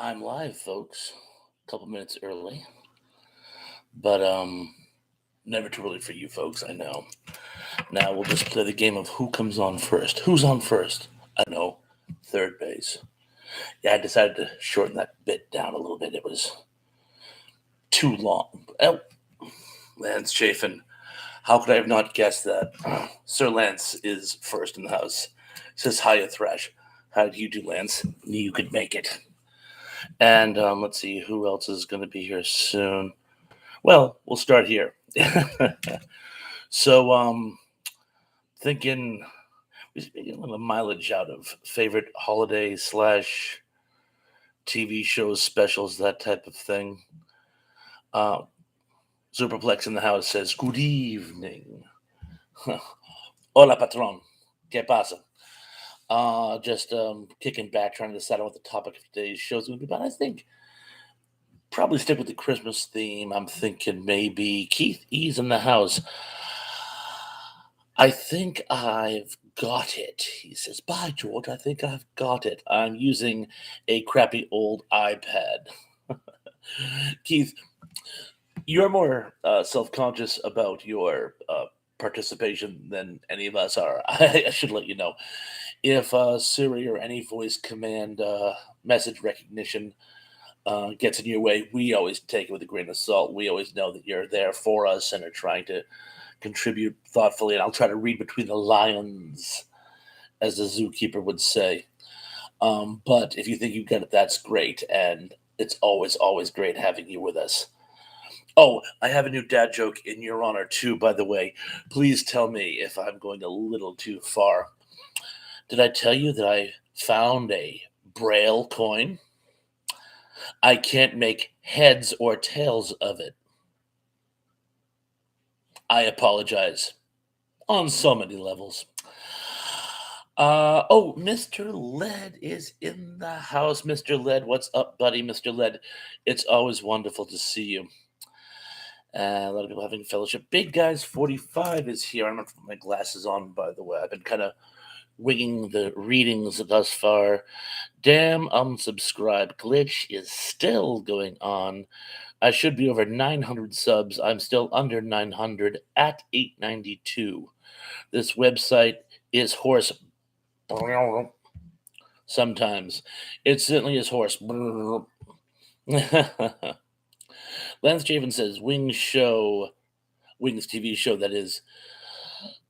I'm live, folks. A couple minutes early, but never too early for you folks. I know. Now we'll just play the game of who comes on first. Who's on first? I know, third base. Yeah, I decided to shorten that bit down a little bit. It was too long. Oh, Lance Chafin. How could I have not guessed that? Sir Lance is first in the house. Says hiya, Thresh. How do you do, Lance? Knew you could make it. And let's see who else is going to be here soon. Well, we'll start here. so, thinking we should get a little mileage out of favorite holiday slash TV shows, specials, that type of thing. Uh, Superplex in the house says, "Good evening." Hola, patron. ¿Qué pasa? Just kicking back, trying to decide on what the topic of today's show is going to be. But I think probably stick with the Christmas theme. I'm thinking maybe Keith E's in the house. I think I've got it. He says, "Bye, George. I think I've got it. I'm using a crappy old iPad." Keith, you're more self conscious about your participation than any of us are. I should let you know. If Siri or any voice command message recognition gets in your way, we always take it with a grain of salt. We always know that you're there for us and are trying to contribute thoughtfully. And I'll try to read between the lines, as the zookeeper would say. But if you think you get it, that's great. And it's always, always great having you with us. Oh, I have a new dad joke in your honor, too, by the way. Please tell me if I'm going a little too far. Did I tell you that I found a Braille coin? I can't make heads or tails of it. I apologize on so many levels. Oh, Mr. Led is in the house. Mr. Led, what's up, buddy? Mr. Led, it's always wonderful to see you. A lot of people having fellowship. Big Guys 45 is here. I'm going to put my glasses on, by the way. I've been kind of winging the readings thus far. Damn unsubscribe glitch is still going on. I should be over 900 subs. I'm still under 900 at 892. This website is horse. Sometimes. It certainly is horse. Lance Javen says, Wings TV show, that is.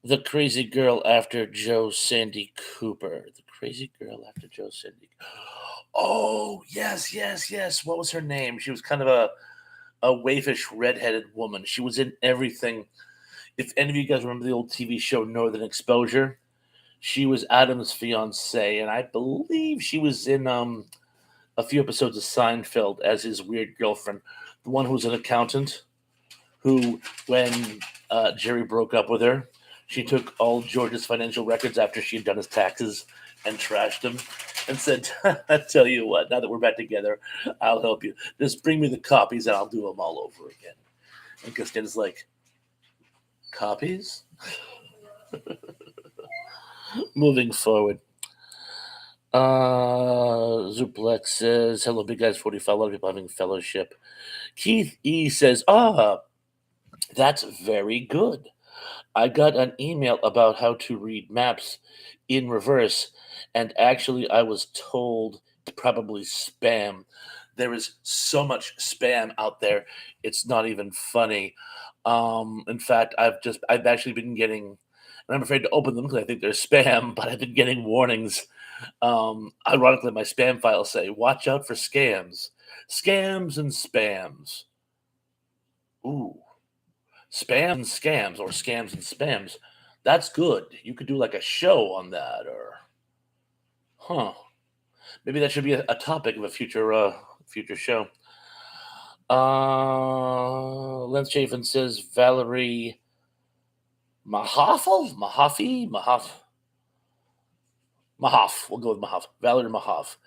The Crazy Girl After Joe Sandy Cooper. The Crazy Girl After Joe Sandy. Oh, yes, yes, yes. What was her name? She was kind of a waifish redheaded woman. She was in everything. If any of you guys remember the old TV show Northern Exposure, she was Adam's fiance, and I believe she was in a few episodes of Seinfeld as his weird girlfriend, the one who was an accountant, who, when Jerry broke up with her, she took all George's financial records after she had done his taxes and trashed them and said, "I tell you what, now that we're back together, I'll help you. Just bring me the copies and I'll do them all over again." And Costanza's like, "Copies?" Moving forward. Zuplex says, "Hello, Big Guys 45. A lot of people having fellowship." Keith E says, "That's very good. I got an email about how to read maps in reverse, and actually, I was told it's probably spam. There is so much spam out there; it's not even funny. In fact, I've actually been getting, and I'm afraid to open them because I think they're spam. But I've been getting warnings. Ironically, my spam files say, 'Watch out for scams, scams and spams.' Ooh." Spam and scams, or scams and spams. That's good. You could do like a show on that, or maybe that should be a topic of a future show. Lance Chafin says Valerie Mahaf. We'll go with Mahaf. Valerie Mahaf.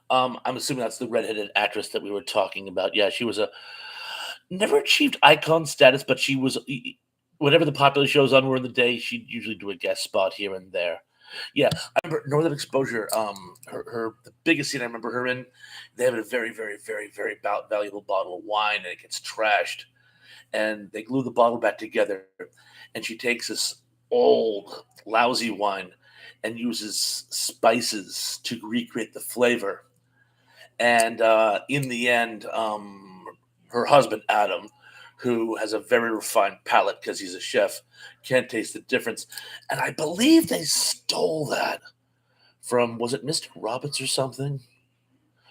I'm assuming that's the redheaded actress that we were talking about. Yeah, she was a never achieved icon status, but she was whatever the popular shows on were in the day. She'd usually do a guest spot here and there. Yeah, I remember Northern Exposure. Her the biggest scene I remember her in. They have a very, very, very, very valuable bottle of wine, and it gets trashed, and they glue the bottle back together, and she takes this old, lousy wine and uses spices to recreate the flavor. And in the end, her husband Adam, who has a very refined palate because he's a chef, can't taste the difference. And I believe they stole that from, was it Mr. Roberts or something?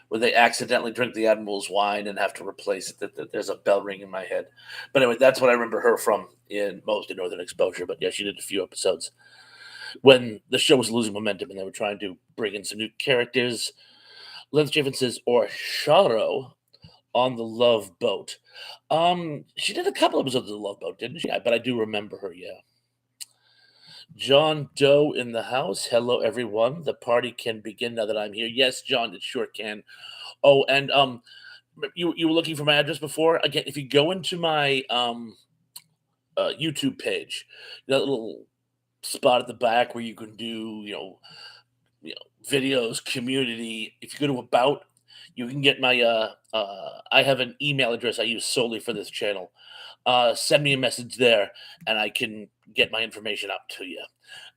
Where they accidentally drink the Admiral's wine and have to replace it. There's a bell ring in my head. But anyway, that's what I remember her from in most of Northern Exposure. But yeah, she did a few episodes when the show was losing momentum and they were trying to bring in some new characters. Lance Javen says, or Sharo on the Love Boat. She did a couple episodes of the Love Boat, didn't she? But I do remember her, yeah. John Doe in the house. Hello, everyone. The party can begin now that I'm here. Yes, John, it sure can. Oh, and you were looking for my address before. Again, if you go into my YouTube page, that little spot at the back where you can do videos, community. If you go to about, you can get my I have an email address I use solely for this channel. Send me a message there, and I can get my information out to you.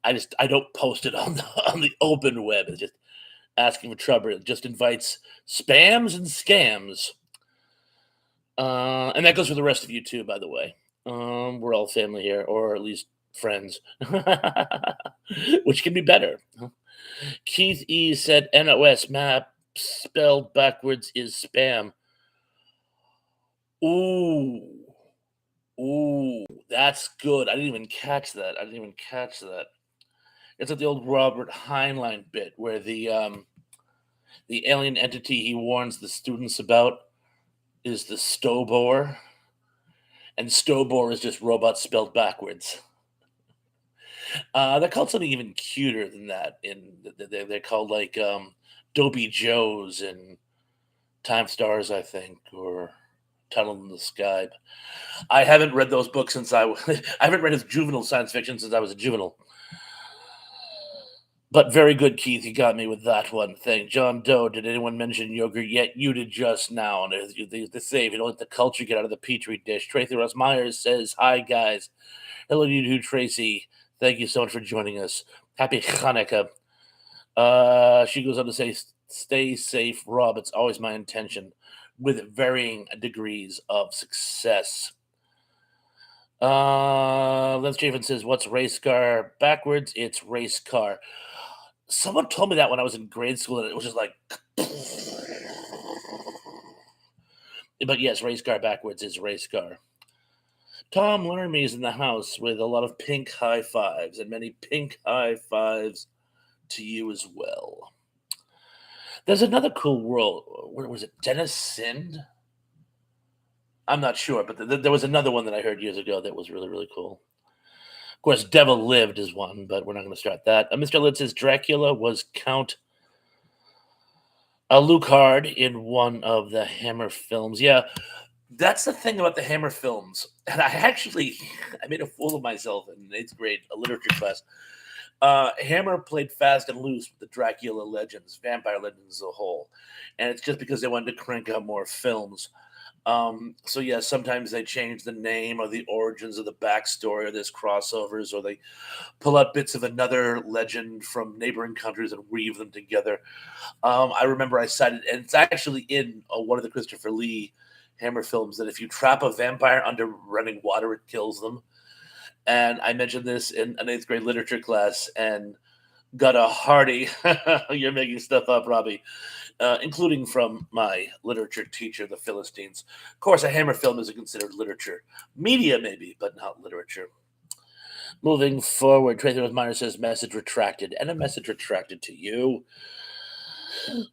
I don't post it on the on the open web. It's just asking for trouble. It just invites spams and scams. And that goes for the rest of you too, by the way. We're all family here, or at least friends, which can be better. Keith E said NOS map spelled backwards is spam. Ooh, ooh, that's good. I didn't even catch that. I didn't even catch that. It's like the old Robert Heinlein bit where the alien entity he warns the students about is the Stowbore, and Stowbore is just robot spelled backwards. They're called something even cuter than that. They're called like Dobie Joes and Time Stars, I think, or Tunnel in the Sky. I haven't read those books since I haven't read his juvenile science fiction since I was a juvenile. But very good, Keith. You got me with that one thing. John Doe, did anyone mention yogurt yet? You did just now. And they say if you don't let the culture get out of the petri dish. Tracy Ross Myers says, hi, guys. Hello to you too, Tracy. Thank you so much for joining us. Happy Hanukkah. She goes on to say, stay safe, Rob. It's always my intention with varying degrees of success. Lance Javen says, what's race car backwards? It's race car. Someone told me that when I was in grade school, and it was just like, but yes, race car backwards is race car. Tom Lermy is in the house with a lot of pink high fives, and many pink high fives to you as well. There's another cool world. Where was it? Dennis Sind? I'm not sure, but there was another one that I heard years ago that was really, really cool. Of course, Devil Lived is one, but we're not going to start that. Mr. Lid says Dracula was Count Alucard in one of the Hammer films. Yeah, that's the thing about the Hammer films. And I made a fool of myself in eighth grade, a literature class. Hammer played fast and loose with the Dracula legends, vampire legends as a whole. And it's just because they wanted to crank out more films. So yeah, sometimes they change the name or the origins of the backstory, or there's crossovers, or they pull out bits of another legend from neighboring countries and weave them together. I remember I cited, and it's actually in one of the Christopher Lee Hammer films, that if you trap a vampire under running water, it kills them. And I mentioned this in an eighth grade literature class and got a hearty, you're making stuff up, Robbie, including from my literature teacher, the Philistines. Of course, a Hammer film isn't considered literature. Media, maybe, but not literature. Moving forward, Tracy Rosmeyer says, message retracted, and a message retracted to you.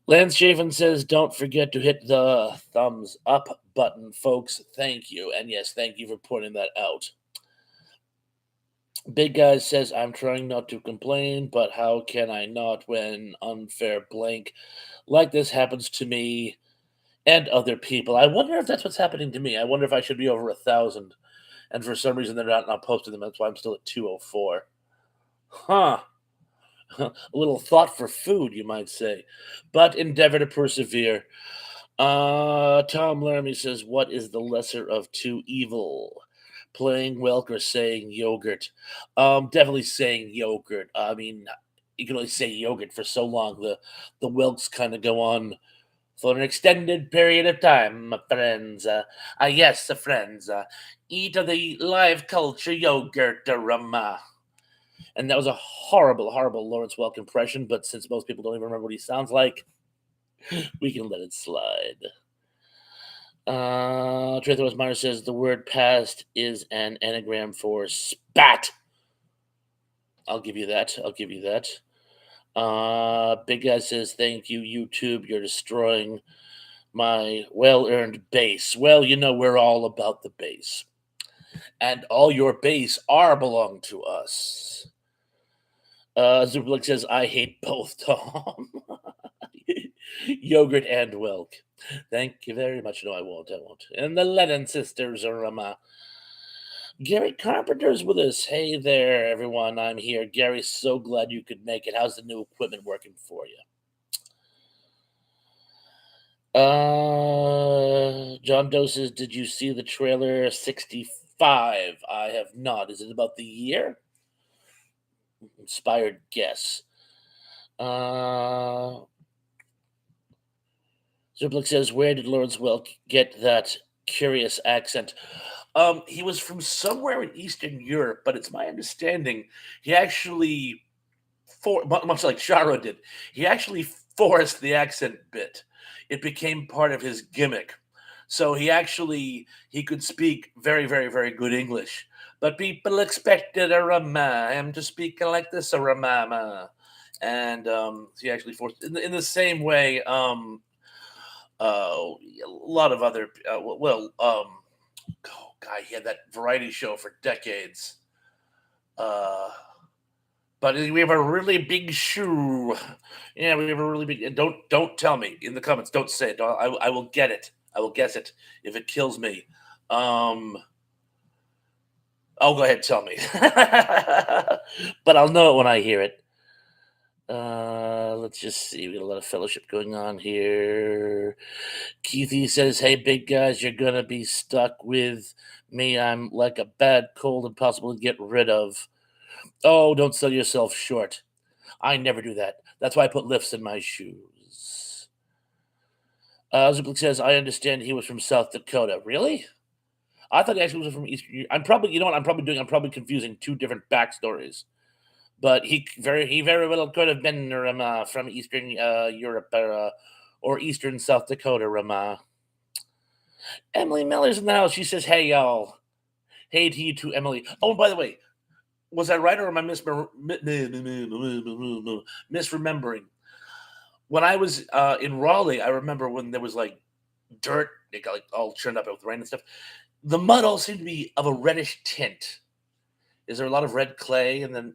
Lance Shaven says, don't forget to hit the thumbs up button, folks. Thank you. And yes, thank you for pointing that out. Big Guy says, I'm trying not to complain, but how can I not when unfair blank like this happens to me and other people? I wonder if that's what's happening to me. I wonder if I should be over 1,000. And for some reason, they're not posting them. That's why I'm still at 204. Huh. A little thought for food, you might say, but endeavor to persevere. Tom Laramie says, "What is the lesser of two evil? Playing Welk or saying yogurt?" Definitely saying yogurt. I mean, you can only say yogurt for so long. The Welks kind of go on for an extended period of time, my friends. Yes, friends. Eat of the live culture yogurt, and that was a horrible, horrible Lawrence Welk impression. But since most people don't even remember what he sounds like, we can let it slide. Trathos Minor says the word past is an anagram for spat. I'll give you that. I'll give you that. Big Guy says, thank you, YouTube. You're destroying my well earned base. Well, you know, we're all about the base. And all your base are belong to us. Zuberlik says, I hate both, Tom. Yogurt and Welk. Thank you very much. No, I won't. I won't. And the Lennon sisters are Gary Carpenter's with us. Hey there, everyone. I'm here. Gary, so glad you could make it. How's the new equipment working for you? John Doe says, did you see the trailer 65? I have not. Is it about the year? Inspired guess. Zublik says, where did Lawrence Welk get that curious accent? He was from somewhere in Eastern Europe, but it's my understanding he actually, much like Charo did, he actually forced the accent bit. It became part of his gimmick. So he could speak very, very, very good English. But people expected him to speak like this, and he actually forced in the same way. A lot of other oh, guy, he had that variety show for decades. But we have a really big shoe. Yeah, we have a really big. Don't tell me in the comments. Don't say it. I will get it. I will guess it if it kills me. I'll go ahead. Tell me, but I'll know it when I hear it. Let's just see. We got a lot of fellowship going on here. Keithy says, hey, big guys, you're going to be stuck with me. I'm like a bad cold, impossible to get rid of. Oh, don't sell yourself short. I never do that. That's why I put lifts in my shoes. Zublik says, I understand he was from South Dakota. Really? I thought he actually was from Eastern. I'm probably confusing two different backstories. But he very well could have been from Eastern Europe or Eastern South Dakota. Emily Miller's in the house. She says, "Hey y'all, hey to you too, Emily." Oh, by the way, was I right or am I misremembering? When I was in Raleigh, I remember when there was like dirt, it got like all churned up with rain and stuff. The mud all seemed to be of a reddish tint. Is there a lot of red clay in the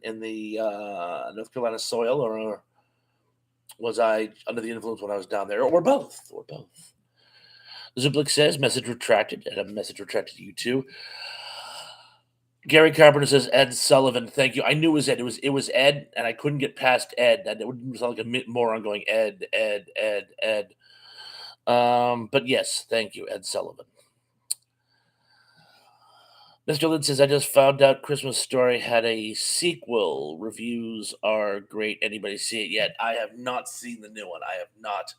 North Carolina soil, or was I under the influence when I was down there, or both, or both? Zublik says, "Message retracted," and a message retracted to you too. Gary Carpenter says, "Ed Sullivan, thank you." I knew it was Ed. It was Ed, and I couldn't get past Ed. And it would sound like a moron going Ed, Ed, Ed, Ed. But yes, thank you, Ed Sullivan. Mr. Lynn says, I just found out Christmas Story had a sequel. Reviews are great. Anybody see it yet? I have not seen the new one. I have not.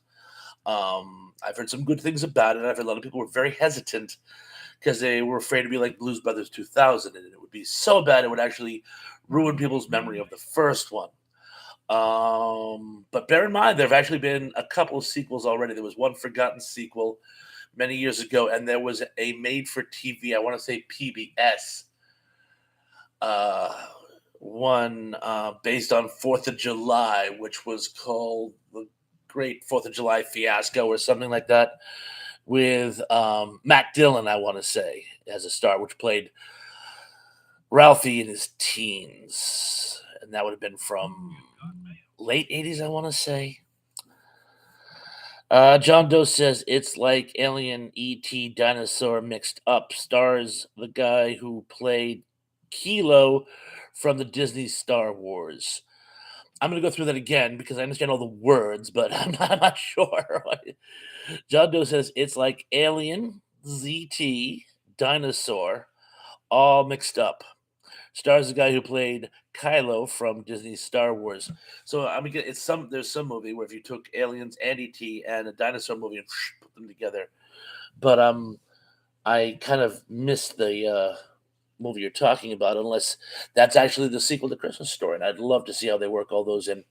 I've heard some good things about it. I've heard a lot of people were very hesitant because they were afraid to be like Blues Brothers 2000, and it would be so bad it would actually ruin people's memory of the first one. But bear in mind, there have actually been a couple of sequels already. There was one forgotten sequel many years ago, and there was a made-for-TV, I want to say PBS, one based on 4th of July, which was called The Great 4th of July Fiasco or something like that, with Matt Dillon, I want to say, as a star, which played Ralphie in his teens. And that would have been from late 80s, I want to say. John Doe says it's like Alien E.T. Dinosaur mixed up. Stars the guy who played Kilo from the Disney Star Wars. I'm gonna go through that again because I understand all the words, but I'm not sure. John Doe says it's like Alien, ZT, Dinosaur, all mixed up. Stars the guy who played Kylo from Disney's Star Wars. So I mean, it's some there's some movie where if you took Aliens and ET and a dinosaur movie and put them together, but I kind of missed the movie you're talking about, unless that's actually the sequel to Christmas Story, and I'd love to see how they work all those in.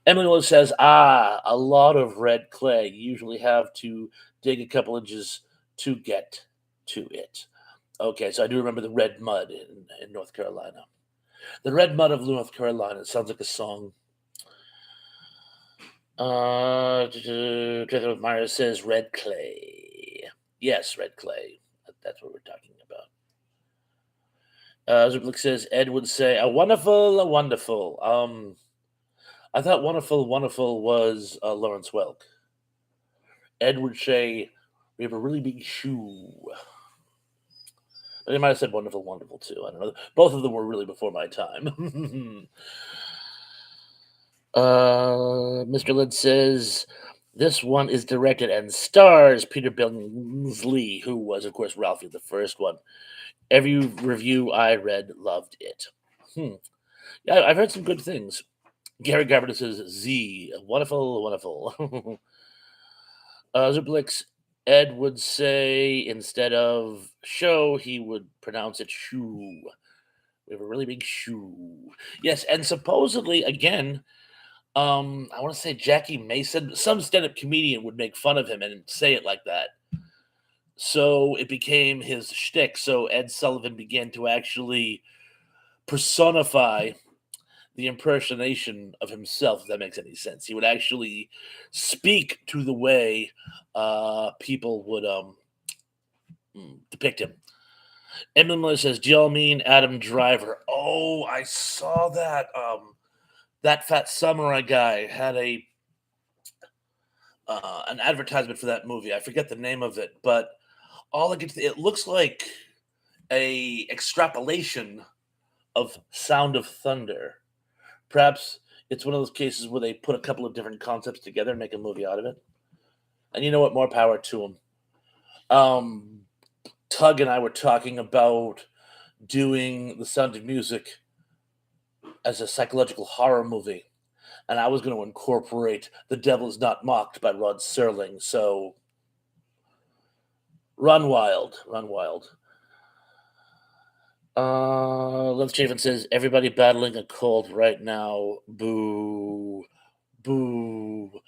Emily Rose says, a lot of red clay. You usually have to dig a couple inches to get to it. Okay, so I do remember the red mud in North Carolina. The red mud of North Carolina sounds like a song. Myra says red clay. Yes, red clay. That's what we're talking about. Zublik says Ed would say a wonderful. I thought wonderful, wonderful was Lawrence Welk. Ed would say we have a really big shoe. They might have said wonderful, wonderful too. I don't know. Both of them were really before my time. Mr. Lid says this one is directed and stars Peter Billingsley, who was, of course, Ralphie, the first one. Every review I read loved it. Yeah, I've heard some good things. Gary Garber says Z, wonderful, wonderful. Zublix, Ed would say instead of show, he would pronounce it shoe. We have a really big shoe. Yes, and supposedly, again, I want to say Jackie Mason, some stand-up comedian would make fun of him and say it like that. So it became his shtick. So Ed Sullivan began to actually personify the impersonation of himself, if that makes any sense. He would actually speak to the way people would depict him. Emily Miller says, "Do y'all mean Adam Driver?" Oh, I saw that. That fat samurai guy had a an advertisement for that movie. I forget the name of it, but all I get to, it looks like a extrapolation of Sound of Thunder. Perhaps it's one of those cases where they put a couple of different concepts together and make a movie out of it. And you know what? More power to them. Tug and I were talking about doing The Sound of Music as a psychological horror movie, and I was going to incorporate "The Devil Is Not Mocked" by Rod Serling. So, run wild, run wild. Love Chafin says everybody battling a cold right now. Boo, boo.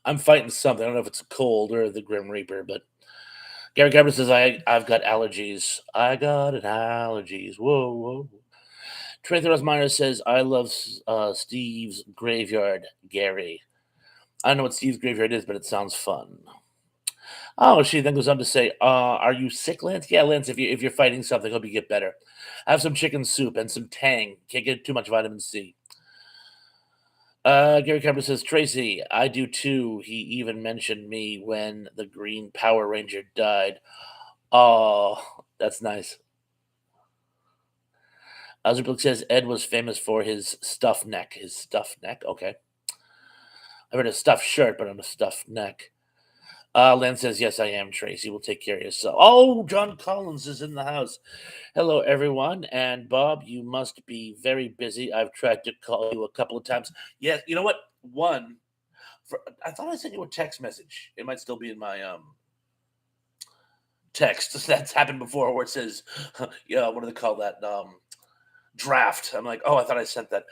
I'm fighting something. I don't know if it's a cold or the Grim Reaper, but Gary Gabbard says I've got allergies. I got an allergies. Whoa, whoa. Trey Rosmeyer says I love Steve's Graveyard, Gary. I don't know what Steve's Graveyard is, but it sounds fun. Oh, she then goes on to say, "Are you sick, Lance? Yeah, Lance. If you're fighting something, hope you get better. Have some chicken soup and some Tang. Can't get too much vitamin C." Gary Carper says, "Tracy, I do too. He even mentioned me when the Green Power Ranger died. Oh, that's nice." Azerblick says Ed was famous for his stuffed neck. His stuffed neck. Okay, I've heard a stuffed shirt, but on a stuffed neck. Len says, "Yes, I am, Tracy. We'll take care of yourself." Oh, John Collins is in the house. Hello, everyone. And Bob, you must be very busy. I've tried to call you a couple of times. Yeah, you know what? I thought I sent you a text message. It might still be in my text. That's happened before where it says, yeah, what do they call that? Draft. I'm like, oh, I thought I sent that.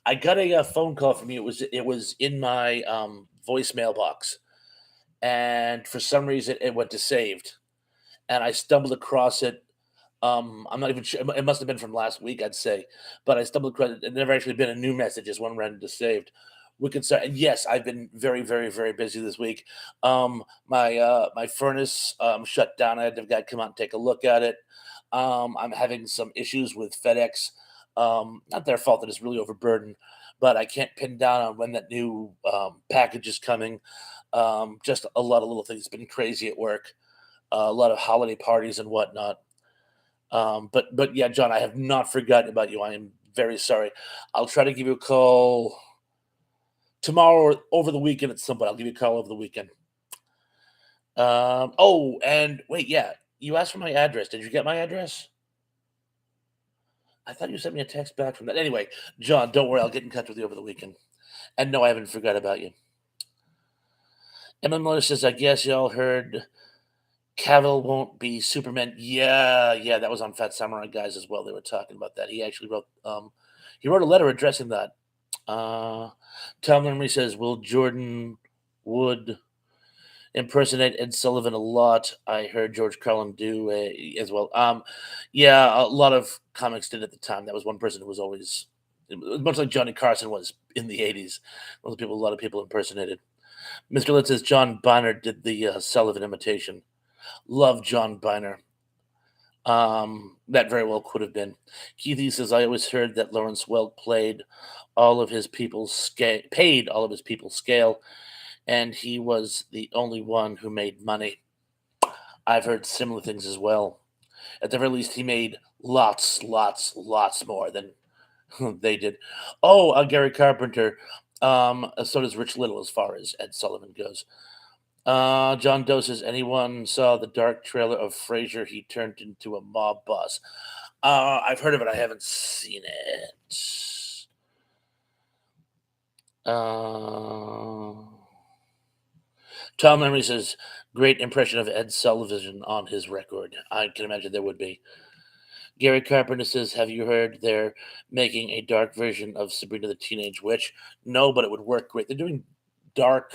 I got a phone call from you. It was in my voicemail box, and for some reason it went to saved, and I stumbled across it. I'm not even sure. It must have been from last week, I'd say, but I stumbled across it. It never actually been a new message. Just one random to saved. We can start. And yes, I've been very, very, very busy this week. My furnace shut down. I had to have a guy come out and take a look at it. I'm having some issues with FedEx. Not their fault that it's really overburdened, but I can't pin down on when that new package is coming. Just a lot of little things. It's been crazy at work. A lot of holiday parties and whatnot. But yeah, John, I have not forgotten about you. I am very sorry. I'll try to give you a call tomorrow or over the weekend at some point. I'll give you a call over the weekend. Oh, and wait, yeah, you asked for my address. Did you get my address? I thought you sent me a text back from that. Anyway, John, don't worry. I'll get in touch with you over the weekend. And no, I haven't forgot about you. Emma Miller says, I guess y'all heard Cavill won't be Superman. Yeah, yeah, that was on Fat Samurai Guys as well. They were talking about that. He wrote a letter addressing that. Tom Lemery says, will Jordan Wood impersonate Ed Sullivan a lot? I heard George Carlin do as well. Yeah, a lot of comics did at the time. That was one person who was always, much like Johnny Carson was in the 80s. A lot of people impersonated. Mr. Litt says John Biner did the Sullivan imitation. Love John Biner. That very well could have been. Keithy says, I always heard that Lawrence Welk paid all of his people's scale, and he was the only one who made money. I've heard similar things as well. At the very least, he made lots more than they did. Oh, Gary Carpenter. So does Rich Little as far as Ed Sullivan goes. John Doe says, anyone saw the dark trailer of Frasier? He turned into a mob boss. I've heard of it. I haven't seen it. Tom Emery says, great impression of Ed Sullivan on his record. I can imagine there would be. Gary Carpenter says, have you heard they're making a dark version of Sabrina the Teenage Witch? No, but it would work great. They're doing dark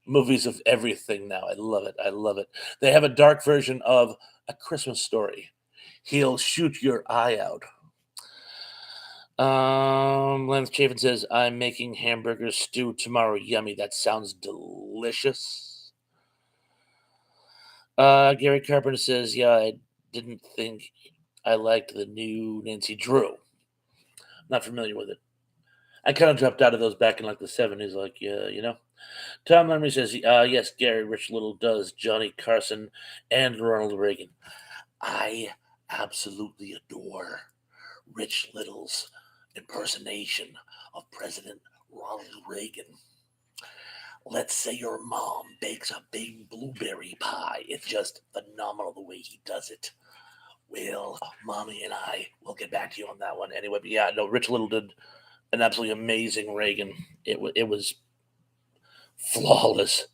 movies of everything now. I love it. I love it. They have a dark version of A Christmas Story. He'll shoot your eye out. Lance Chafin says, I'm making hamburger stew tomorrow. Yummy. That sounds delicious. Gary Carpenter says, yeah, I didn't think I liked the new Nancy Drew. Not familiar with it. I kind of dropped out of those back in like the 70s, like, yeah, you know. Tom Lemery says, yes, Gary Rich Little does Johnny Carson and Ronald Reagan. I absolutely adore Rich Little's impersonation of President Ronald Reagan. Let's say your mom bakes a big blueberry pie. It's just phenomenal the way he does it. Well, Mommy and I will get back to you on that one anyway. But yeah, no, Rich Little did an absolutely amazing Reagan. It was flawless.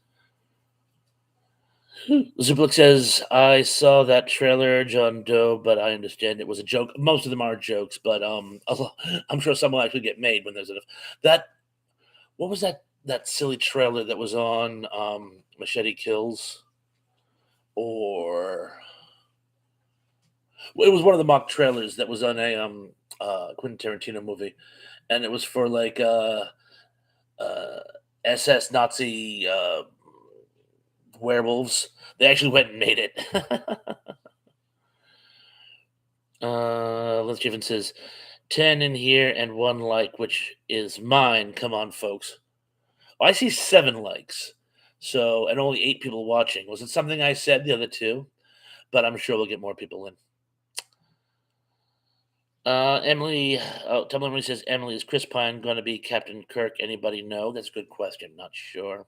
Zuplik says, I saw that trailer, John Doe, but I understand it was a joke. Most of them are jokes, but I'm sure some will actually get made when there's enough. What was that silly trailer that was on Machete Kills? Or it was one of the mock trailers that was on a Quentin Tarantino movie, and it was for like SS Nazi werewolves. They actually went and made it. Let's Jiven says 10 in here and 1 like, which is mine. Come on, folks. Oh, I see 7 likes. So, and only 8 people watching. Was it something I said, the other 2? But I'm sure we'll get more people in. Emily, Tom Emily says, Emily, is Chris Pine going to be Captain Kirk? Anybody know? That's a good question. Not sure.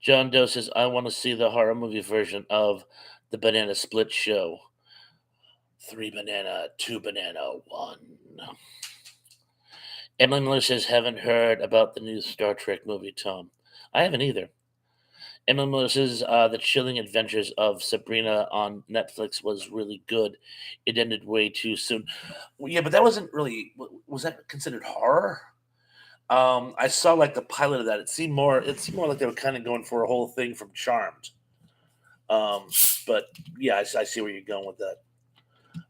John Doe says, I want to see the horror movie version of the Banana Split show. 3 banana, 2 banana, 1. Emily Miller says, haven't heard about the new Star Trek movie, Tom. I haven't either. Emily Miller says, the chilling adventures of Sabrina on Netflix was really good. It ended way too soon. Well, yeah, but that wasn't really, was that considered horror? I saw like the pilot of that. It seemed more like they were kind of going for a whole thing from Charmed. But yeah, I see where you're going with that.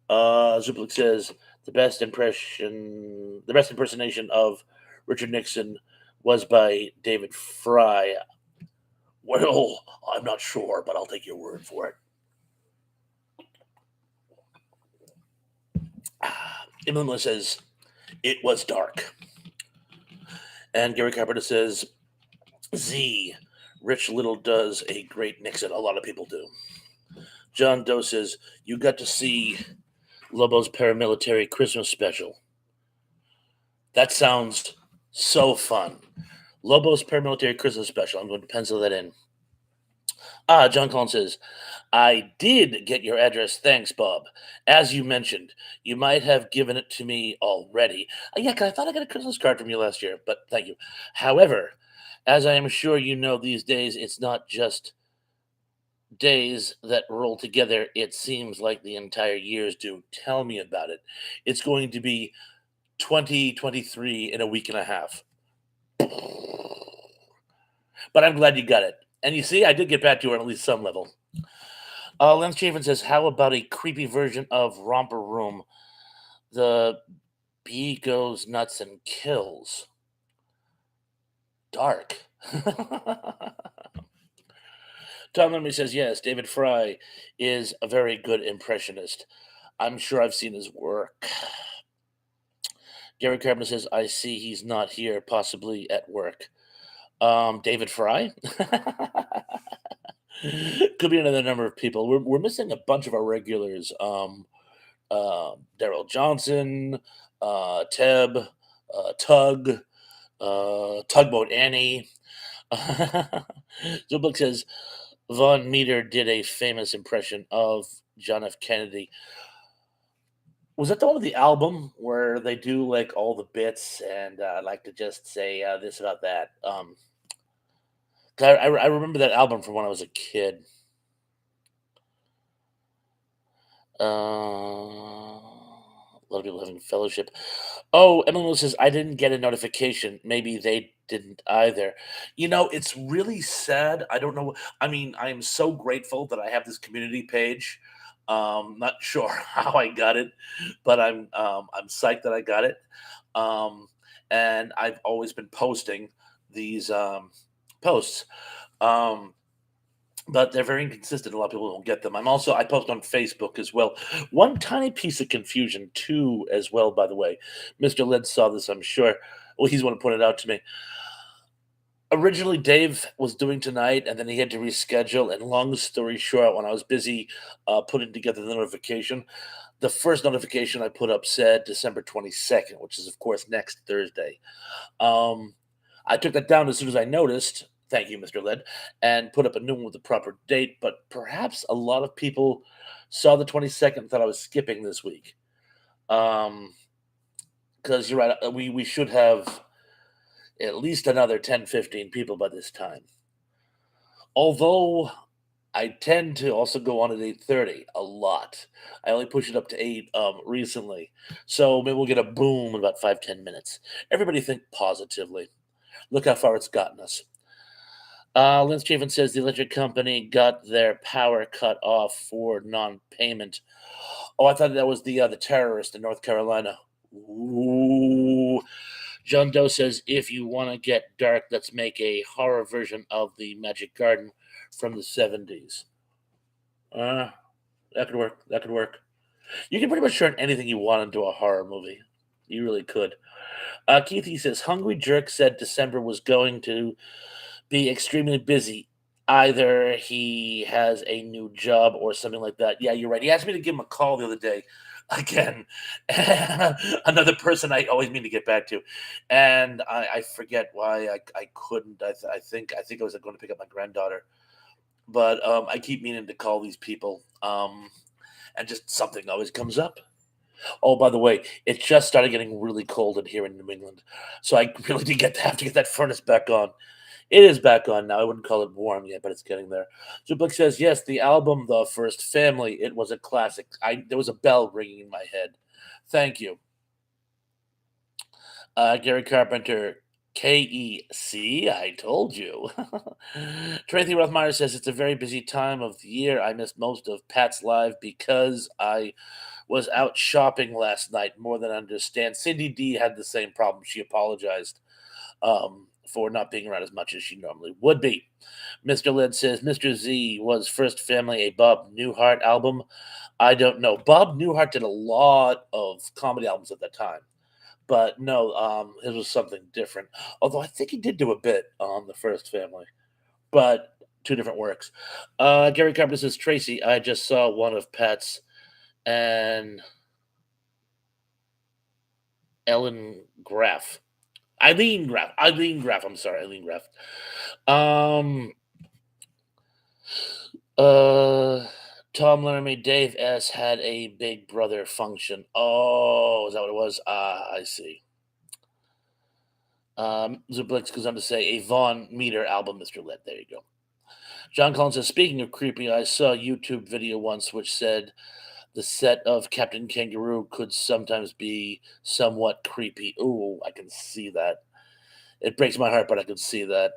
Zuplik says the best impersonation of Richard Nixon was by David Fry. Well, I'm not sure, but I'll take your word for it. Emily says it was dark. And Gary Carpenter says, Z, Rich Little does a great Nixon. A lot of people do. John Doe says, you got to see Lobo's paramilitary Christmas special. That sounds So fun. Lobo's paramilitary Christmas special. I'm going to pencil that in. Ah, John Collins says, I did get your address. Thanks, Bob. As you mentioned, you might have given it to me already. Yeah, 'cause I thought I got a Christmas card from you last year, but thank you. However, as I am sure you know these days, it's not just days that roll together. It seems like the entire years do. Tell me about it. It's going to be 2023 in a week and a half. But I'm glad you got it. And you see, I did get back to her on at least some level. Lance Chafin says, "How about a creepy version of Romper Room? The bee goes nuts and kills. Dark." Tom Lemmy says, "Yes, David Fry is a very good impressionist. I'm sure I've seen his work." Gary Carpenter says, "I see he's not here, possibly at work." David Fry? Could be another number of people. We're missing a bunch of our regulars. Daryl Johnson, Teb, Tug, Tugboat Annie. Zublik says Von Meter did a famous impression of John F. Kennedy. Was that the one with the album where they do like all the bits and I like to just say this about that? 'Cause I remember that album from when I was a kid. A lot of people having fellowship. Oh, Emily says, I didn't get a notification. Maybe they didn't either. It's really sad. I don't know. I mean, I am so grateful that I have this community page. Not sure how I got it, but I'm psyched that I got it. Um, and I've always been posting these posts. Um, but they're very inconsistent. A lot of people don't get them. I post on Facebook as well. One tiny piece of confusion too, as well. By the way, Mr. Led saw this, I'm sure. Well, he's the one who pointed it out to me. Originally, Dave was doing tonight, and then he had to reschedule. And long story short, when I was busy putting together the notification, the first notification I put up said December 22nd, which is of course next Thursday. Um, I took that down as soon as I noticed. Thank you, Mr. Led, and put up a new one with the proper date. But perhaps a lot of people saw the 22nd and thought I was skipping this week. Because you're right, we should have at least another 10, 15 people by this time. Although I tend to also go on at 8:30 a lot. I only push it up to 8 recently. So maybe we'll get a boom in about 5, 10 minutes. Everybody think positively. Look how far it's gotten us. Lynn Chafin says the electric company got their power cut off for non-payment. Oh, I thought that was the terrorist in North Carolina. Ooh. John Doe says if you want to get dark, let's make a horror version of the Magic Garden from the 70s. Uh, that could work. That could work. You can pretty much turn anything you want into a horror movie. You really could. Keith, he says, Hungry Jerk said December was going to be extremely busy. Either he has a new job or something like that. Yeah, you're right. He asked me to give him a call the other day. Again, another person I always mean to get back to, and I forget why I couldn't. I think I was going to pick up my granddaughter, but I keep meaning to call these people, and just something always comes up. Oh, by the way, it just started getting really cold in here in New England, so I really did have to get that furnace back on. It is back on now. I wouldn't call it warm yet, but it's getting there. Zublik says, yes, the album, The First Family, it was a classic. There was a bell ringing in my head. Thank you. Gary Carpenter, KEC, I told you. Tracy Rothmeyer says, it's a very busy time of the year. I missed most of Pat's Live because I was out shopping last night, more than I understand. Cindy D had the same problem. She apologized for not being around as much as she normally would be. Mr. Led says Mr. Z was First Family a Bob Newhart album. I don't know. Bob Newhart did a lot of comedy albums at that time, but no, his was something different. Although I think he did do a bit on the First Family, but two different works. Gary Carpenter says Tracy, I just saw one of Pat's and Ellen Graff. Eileen Graff. I'm sorry, Eileen Graff. Um, uh, Tom Laramie, Dave S. had a Big Brother function. Oh, is that what it was? Ah, I see. Zublix goes on to say a Vaughn Meter album, Mr. Led. There you go. John Collins says, speaking of creepy, I saw a YouTube video once which said the set of Captain Kangaroo could sometimes be somewhat creepy. Ooh, I can see that. It breaks my heart, but I can see that.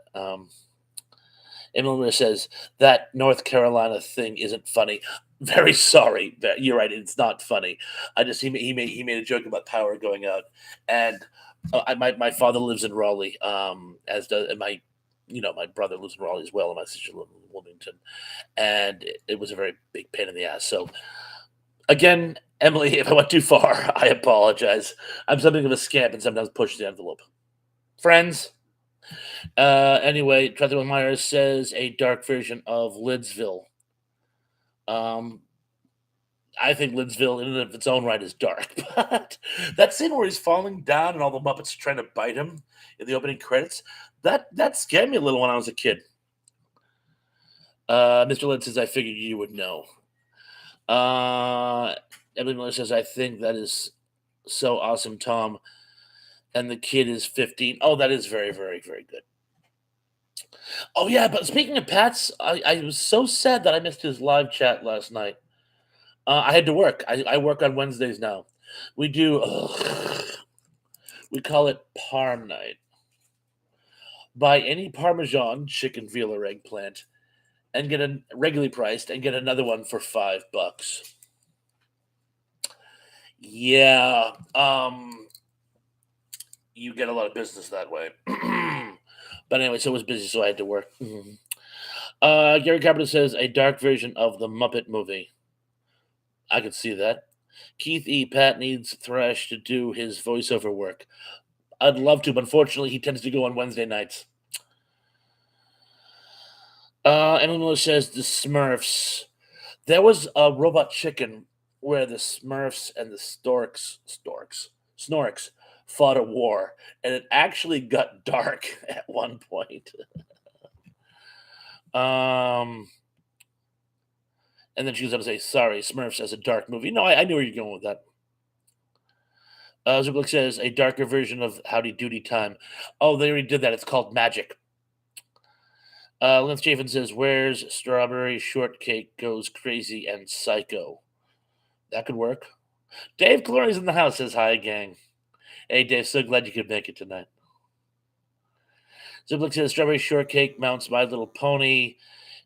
Emily says that North Carolina thing isn't funny. Very sorry. You're right. It's not funny. I just he made a joke about power going out, and my father lives in Raleigh, as does and my brother lives in Raleigh as well, and my sister lives in Wilmington, and it was a very big pain in the ass. So again, Emily, if I went too far, I apologize. I'm something of a scamp and sometimes push the envelope. Friends. Anyway, Trevor Myers says a dark version of Lidsville. Um, I think Lidsville, in and of its own right, is dark. But that scene where he's falling down and all the Muppets are trying to bite him in the opening credits, that scared me a little when I was a kid. Mr. Lynn says, I figured you would know. Emily Miller says, I think that is so awesome, Tom. And the kid is 15. Oh, that is very, very, very good. Oh, yeah, but speaking of Pat's, I was so sad that I missed his live chat last night. I had to work. I work on Wednesdays now. We do, we call it Parm Night. Buy any Parmesan chicken, veal, or eggplant and get a regularly priced and get another one for $5. Yeah, you get a lot of business that way. But anyway, so it was busy, so I had to work. Gary Carpenter says a dark version of the Muppet movie. I could see that. Keith E. Pat needs Thresh to do his voiceover work. I'd love to, but unfortunately, he tends to go on Wednesday nights. Emily says the Smurfs. There was a Robot Chicken where the Smurfs and the Snorks fought a war, and it actually got dark at one point. And then she was going to say, sorry, Smurfs as a dark movie. No, I knew where you're going with that. Zublik says, a darker version of Howdy Doody Time. Oh, they already did that. It's called Magic. Lance Chafin says, where's Strawberry Shortcake Goes Crazy and Psycho? That could work. Dave Calori's in the house, says, hi, gang. Hey, Dave, so glad you could make it tonight. Zublik says, Strawberry Shortcake mounts My Little Pony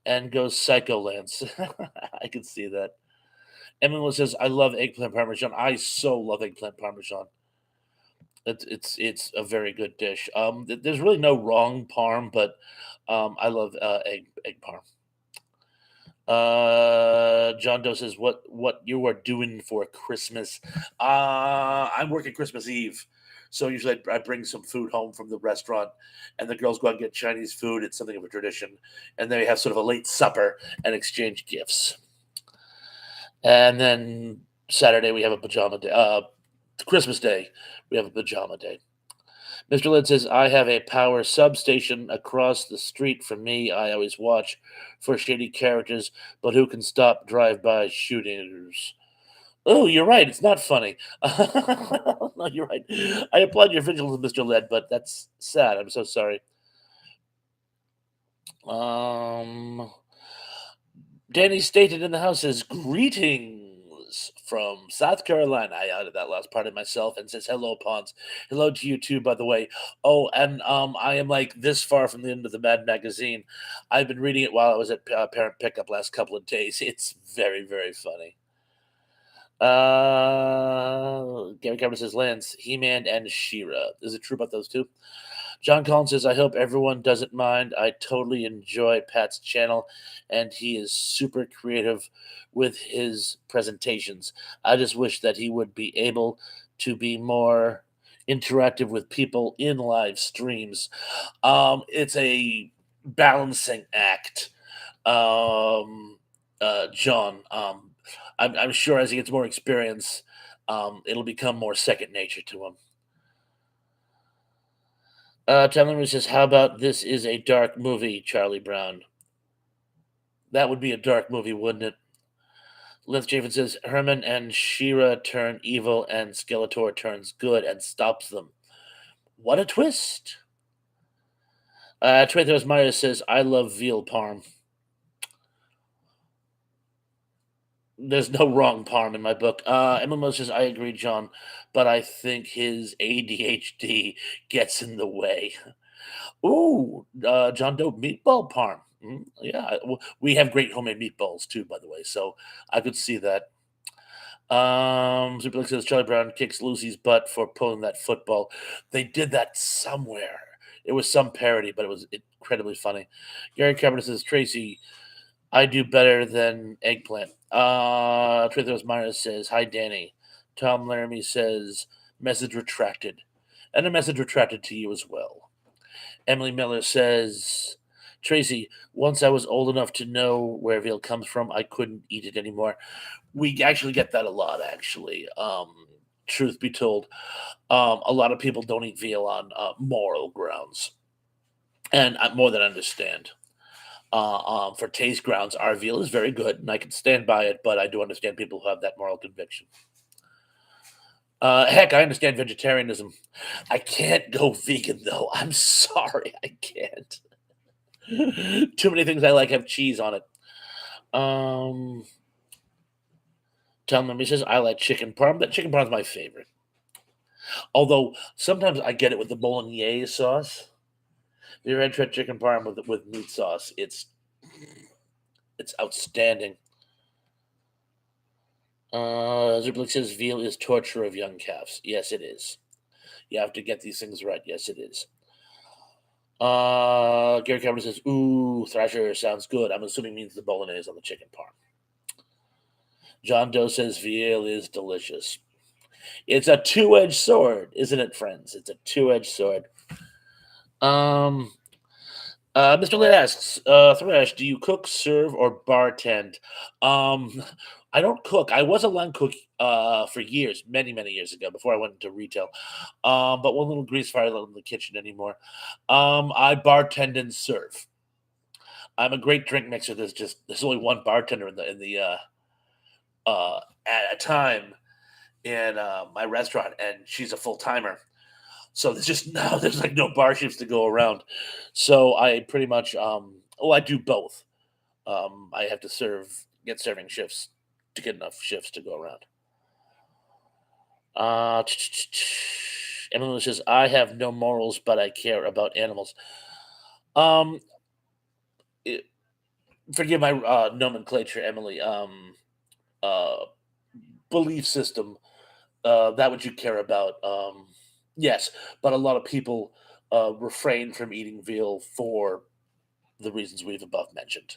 and goes Psycho Lance. I can see that. Emily says, I love eggplant parmesan. I so love eggplant parmesan. It's a very good dish. There's really no wrong parm, but I love egg parm. John Doe says, what you are doing for Christmas? I'm working Christmas Eve. So usually I bring some food home from the restaurant, and the girls go out and get Chinese food. It's something of a tradition. And they have sort of a late supper and exchange gifts. And then Saturday we have a pajama day. Christmas Day, we have a pajama day. Mr. Lynn says, I have a power substation across the street from me. I always watch for shady characters, but who can stop drive-by shooters? Oh, you're right. It's not funny. No, you're right. I applaud your vigilance, Mr. Led, but that's sad. I'm so sorry. Danny stated in the house says, greetings from South Carolina. I added that last part of myself and says, hello, Pons. Hello to you too, by the way. Oh, and I am like this far from the end of the Mad magazine. I've been reading it while I was at parent pickup last couple of days. It's very, very funny. Gary Cameron says, Lance, He-Man, and She-Ra. Is it true about those two? John Collins says, I hope everyone doesn't mind. I totally enjoy Pat's channel, and he is super creative with his presentations. I just wish that he would be able to be more interactive with people in live streams. It's a balancing act, John. I'm sure as he gets more experience, it'll become more second nature to him. Chandler says, "How about this is a dark movie, Charlie Brown?" That would be a dark movie, wouldn't it? Lith Chafin says, "Herman and Shira turn evil, and Skeletor turns good and stops them. What a twist!" Trethos Myers says, "I love veal parm." There's no wrong parm in my book. Emma says, "I agree, John, but I think his ADHD gets in the way." Ooh, John Doe meatball parm. Yeah, we have great homemade meatballs too, by the way, so I could see that. Super says Charlie Brown kicks Lucy's butt for pulling that football. They did that somewhere. It was some parody, but it was incredibly funny. Gary Carpenter says, "Tracy, I do better than eggplant." Trithos Myers says, "Hi, Danny." Tom Laramie says, "Message retracted." And a message retracted to you as well. Emily Miller says, "Tracy, once I was old enough to know where veal comes from, I couldn't eat it anymore." We actually get that a lot, actually. Truth be told, a lot of people don't eat veal on moral grounds, and I more than understand. For taste grounds, our veal is very good, and I can stand by it. But I do understand people who have that moral conviction. Heck, I understand vegetarianism. I can't go vegan though. I'm sorry, I can't. Too many things I like have cheese on it. Um, Tom me says I like chicken parm. That chicken parm is my favorite. Although sometimes I get it with the bolognese sauce. The red tried chicken parm with meat sauce. It's outstanding. Zublik says veal is torture of young calves. Yes, it is. You have to get these things right. Yes, it is. Gary Cameron says, "Ooh, Thrasher sounds good." I'm assuming means the bolognese on the chicken parm. John Doe says veal is delicious. It's a two-edged sword, isn't it, friends? It's a two-edged sword. Um, Mr. Lynn asks, Thrash, do you cook, serve, or bartend? Um, I don't cook. I was a line cook for years, many, many years ago, before I went into retail. But one little grease fire in the kitchen anymore. I bartend and serve. I'm a great drink mixer. There's only one bartender at a time in my restaurant, and she's a full timer. So there's just no, there's like no bar shifts to go around. So I pretty much, I do both. I have to get serving shifts to get enough shifts to go around. Uh, Emily says, "I have no morals, but I care about animals." Um, it, Forgive my nomenclature, Emily. Uh, Belief system. That what you care about. Yes, but a lot of people refrain from eating veal for the reasons we've above mentioned.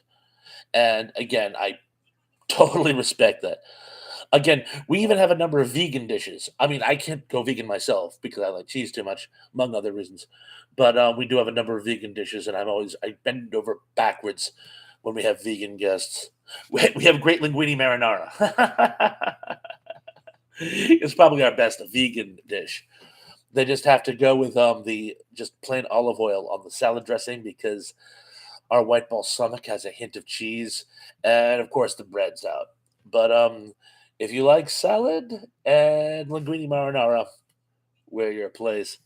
And again, I totally respect that. Again, we even have a number of vegan dishes. I mean, I can't go vegan myself because I like cheese too much, among other reasons. But we do have a number of vegan dishes, and I bend over backwards when we have vegan guests. We have great linguine marinara. It's probably our best vegan dish. They just have to go with the just plain olive oil on the salad dressing because our white balsamic has a hint of cheese, and of course the bread's out. But if you like salad and linguine marinara, we're your place.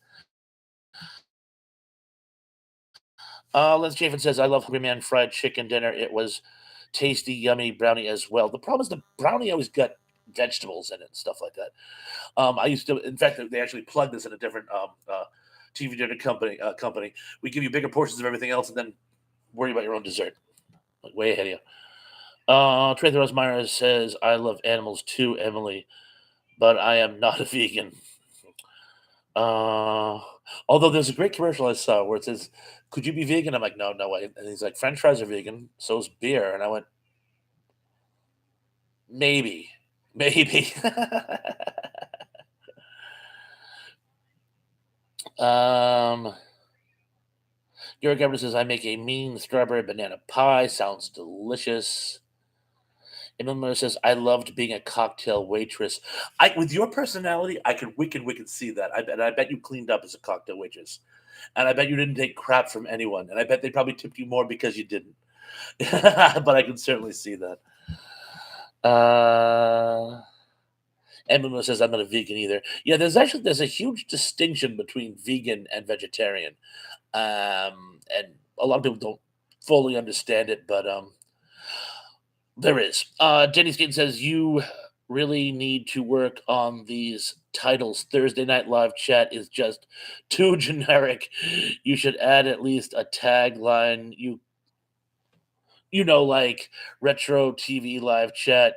Lance Chafin says, "I love Hungry Man fried chicken dinner. It was tasty, yummy brownie as well." The problem is the brownie always got vegetables in it and stuff like that. I used to, in fact, they actually plugged this in a different TV dinner company. We give you bigger portions of everything else, and then worry about your own dessert. Like way ahead of you. Tracy Rosmeyer says, "I love animals too, Emily, but I am not a vegan." Uh, Although there's a great commercial I saw where it says, "Could you be vegan?" I'm like, "No, no way." And he's like, "French fries are vegan, so is beer." And I went, "Maybe, maybe." um, Gary Governor says, "I make a mean strawberry banana pie. Sounds delicious." Emma Miller says, "I loved being a cocktail waitress." With your personality, I could we can see that. I bet you cleaned up as a cocktail waitress. and I bet you didn't take crap from anyone, and I bet they probably tipped you more because you didn't. But I can certainly see that. Uh, Emma says I'm not a vegan either. Yeah, there's a huge distinction between vegan and vegetarian, and a lot of people don't fully understand it, but there is. Jenny Skin says you really need to work on these titles. Thursday Night Live chat is just too generic. You should add at least a tagline. Like retro TV live chat.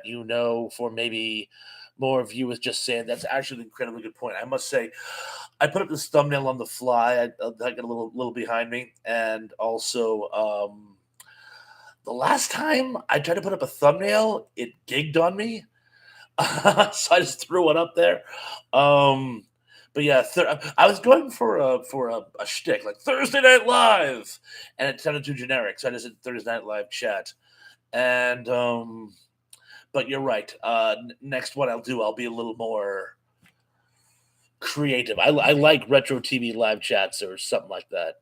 For maybe more viewers. Just saying that's actually an incredibly good point. I must say, I put up this thumbnail on the fly. I got a little behind me, and also the last time I tried to put up a thumbnail, it gigged on me, so I just threw it up there. Um, but yeah, I was going for a shtick like Thursday Night Live, and it sounded too generic, so I just said Thursday Night Live chat. And but you're right. Next one I'll be a little more creative. I like retro TV live chats or something like that.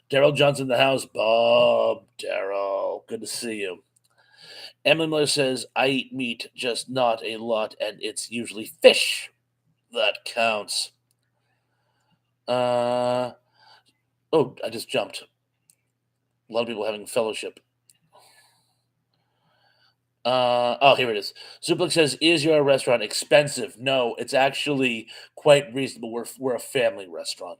Daryl Johnson in the house. Bob, Daryl, good to see you. Emily Miller says, I eat meat, just not a lot, and it's usually fish that counts. Oh, I just jumped. A lot of people having fellowship. Here it is. Suplex says, "Is your restaurant expensive?" No, it's actually quite reasonable. We're a family restaurant.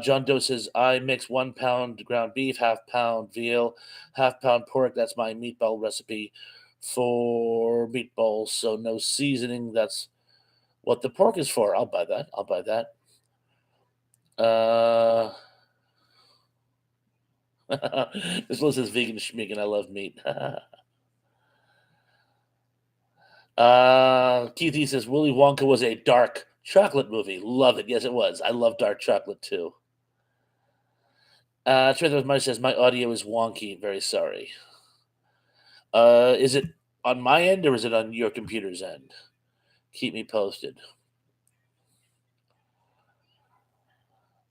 John Doe says, "I mix 1 pound ground beef, half-pound veal, half-pound pork. That's my meatball recipe for meatballs. So no seasoning. That's what the pork is for. I'll buy that. I'll buy that." Uh, this list is vegan schmeek, and I love meat. Keith E says Willy Wonka was a dark chocolate movie. Love it. Yes, it was. I love dark chocolate too. Trevor Mike says my audio is wonky. Very sorry. Is it on my end or is it on your computer's end? Keep me posted.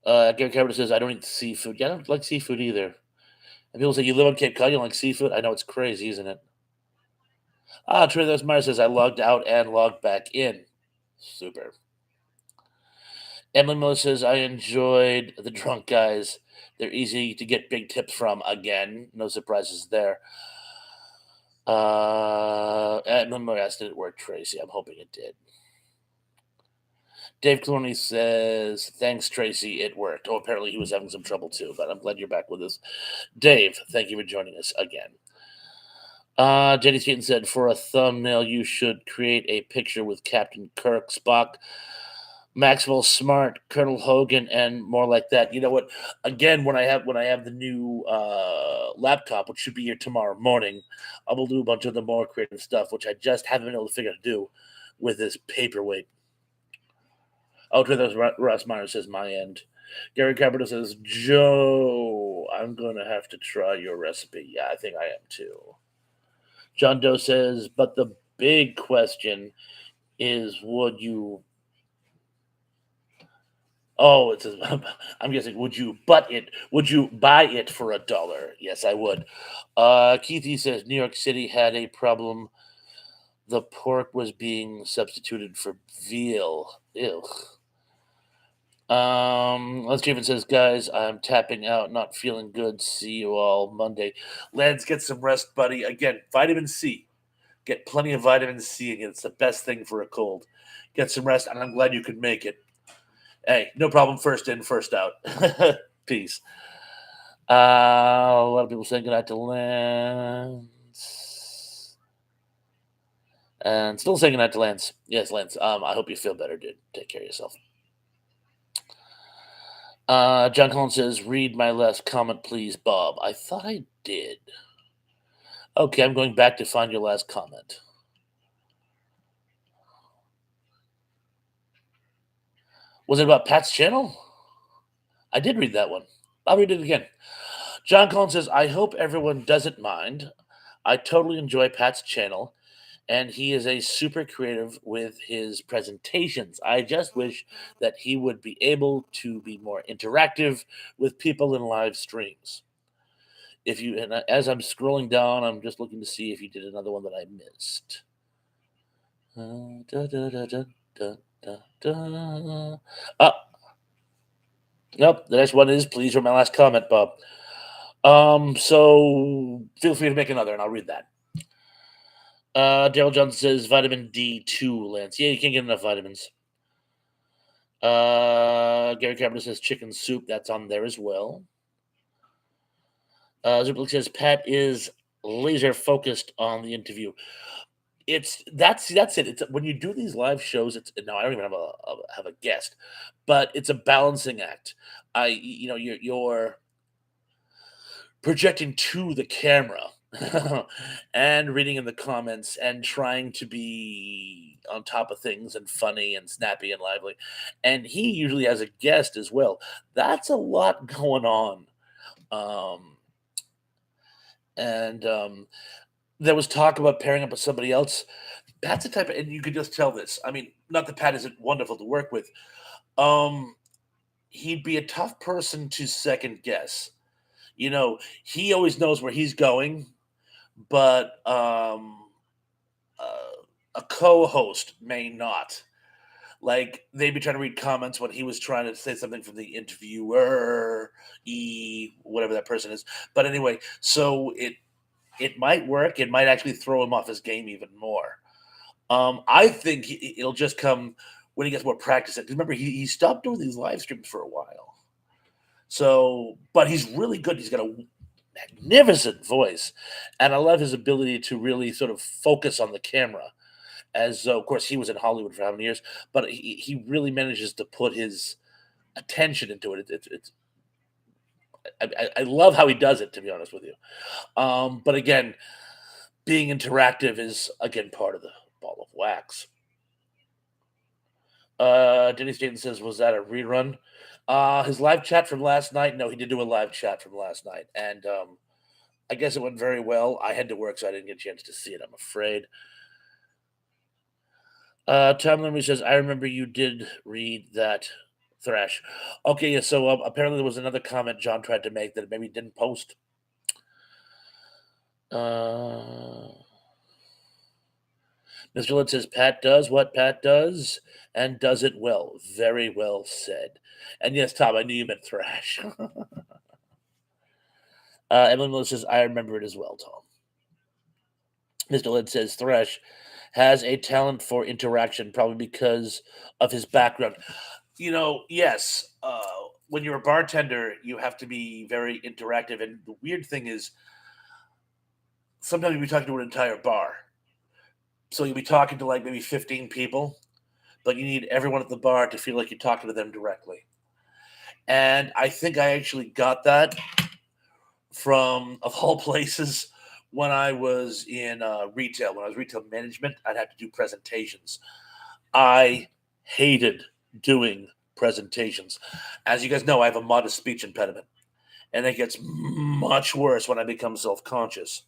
Gary Carter says I don't eat seafood. Yeah, I don't like seafood either. And people say you live on Cape Cod, you don't like seafood. I know it's crazy, isn't it? Trevor Meyer says I logged out and logged back in. Super. Emily Miller says, I enjoyed the drunk guys. They're easy to get big tips from again. No surprises there. Emily Miller asked, did it work, Tracy? I'm hoping it did. Dave Clooney says, thanks, Tracy. It worked. Oh, apparently he was having some trouble too, but I'm glad you're back with us. Dave, thank you for joining us again. Jenny Keaton said, for a thumbnail, you should create a picture with Captain Kirk, Spock, Maxwell Smart, Colonel Hogan, and more like that. You know what? Again, when I have the new laptop, which should be here tomorrow morning, I will do a bunch of the more creative stuff, which I just haven't been able to figure out to do with this paperweight. Oh, Ross Meyer says my end. Gary Carpenter says, Joe, I'm going to have to try your recipe. Yeah, I think I am too. John Doe says, but the big question is, would you... Oh, it says, I'm guessing, would you buy it for $1? Yes, I would. Keithy says, New York City had a problem. The pork was being substituted for veal. Ew. Lance Craven says, guys, I'm tapping out, not feeling good. See you all Monday. Lance, get some rest, buddy. Again, vitamin C. Get plenty of vitamin C, and it's the best thing for a cold. Get some rest, and I'm glad you could make it. Hey, no problem. First in, first out. Peace. A lot of people saying goodnight to Lance. And still saying goodnight to Lance. Yes, Lance. I hope you feel better, dude. Take care of yourself. John Collins says, read my last comment, please, Bob. I thought I did. Okay, I'm going back to find your last comment. Was it about Pat's channel? I did read that one. I'll read it again. John Collins says, I hope everyone doesn't mind. I totally enjoy Pat's channel, and he is a super creative with his presentations. I just wish that he would be able to be more interactive with people in live streams. If you and as I'm scrolling down, I'm just looking to see if you did another one that I missed. Da, da, da, da, da, da, da. Ah, nope. The next one is please read my last comment, Bob. So feel free to make another, and I'll read that. Daryl Johnson says vitamin D2, Lance. Yeah, you can't get enough vitamins. Gary Carpenter says chicken soup. That's on there as well. Zuplik says Pat is laser focused on the interview. That's it. It's when you do these live shows. It's no, I don't even have a guest, but it's a balancing act. You're projecting to the camera and reading in the comments and trying to be on top of things and funny and snappy and lively. And he usually has a guest as well. That's a lot going on. Um, and there was talk about pairing up with somebody else. Pat's the type of, and you could just tell this. I mean, not that Pat isn't wonderful to work with. Um, he'd be a tough person to second guess. He always knows where he's going, but uh, a co-host may not. Like they'd be trying to read comments when he was trying to say something from the interviewer, whatever that person is. But anyway, so it might work. It might actually throw him off his game even more. I think it'll just come when he gets more practice. Because remember, he stopped doing these live streams for a while. So, but he's really good. He's got a magnificent voice, and I love his ability to really sort of focus on the camera. As of course he was in Hollywood for how many years, but he really manages to put his attention into it. It's I love how he does it. To be honest with you, but again, being interactive is again part of the ball of wax. Dennis Dayton says, "Was that a rerun?" His live chat from last night. No, he did do a live chat from last night, and I guess it went very well. I had to work, so I didn't get a chance to see it. I'm afraid. Tom Lemmy says, "I remember you did read that thrash." Okay, yeah. So apparently there was another comment John tried to make that maybe didn't post. Mr. Lynn says, "Pat does what Pat does and does it well." Very well said. And yes, Tom, I knew you meant thrash. Emily Miller says, "I remember it as well, Tom." Mr. Lynn says, "Thrash has a talent for interaction, probably because of his background." Yes. When you're a bartender, you have to be very interactive. And the weird thing is, sometimes you'll be talking to an entire bar. So you'll be talking to like maybe 15 people, but you need everyone at the bar to feel like you're talking to them directly. And I think I actually got that from, of all places, when I was in retail. When I was retail management, I'd have to do presentations. I hated doing presentations. As you guys know, I have a modest speech impediment, and it gets much worse when I become self conscious.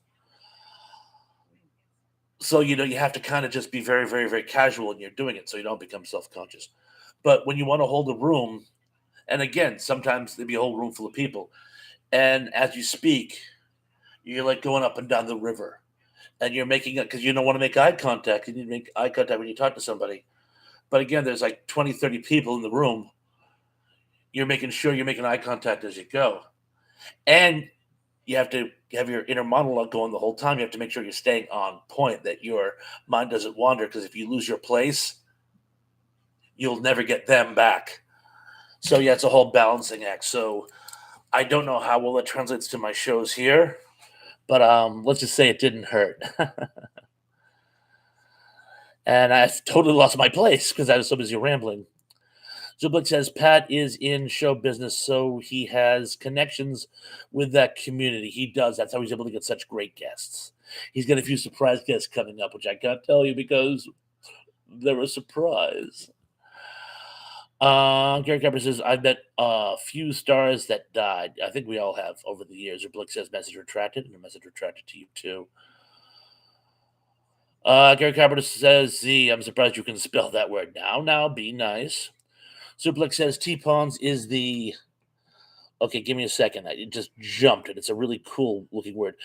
So, you have to kind of just be very, very, very casual when you're doing it so you don't become self conscious. But when you want to hold a room, and again, sometimes there'll be a whole room full of people, and as you speak, you're like going up and down the river, and you're making it because you don't want to make eye contact. You need to make eye contact when you talk to somebody. But again, there's like 20, 30 people in the room. You're making sure you're making eye contact as you go. And you have to have your inner monologue going the whole time. You have to make sure you're staying on point, that your mind doesn't wander. Because if you lose your place, you'll never get them back. So yeah, it's a whole balancing act. So I don't know how well it translates to my shows here, but let's just say it didn't hurt. And I totally lost my place because I was so busy rambling. Zublik says Pat is in show business, so he has connections with that community. He does. That's how he's able to get such great guests. He's got a few surprise guests coming up, which I can't tell you because they're a surprise. Gary Cooper says, "I met a few stars that died. I think we all have over the years." Or Blick says, "Message retracted," and a message retracted to you too. Gary Carpenter says Z. I'm surprised you can spell that word now. Now, be nice. Suplex says T-Pawns is the. Okay, give me a second. It just jumped, and it's a really cool looking word.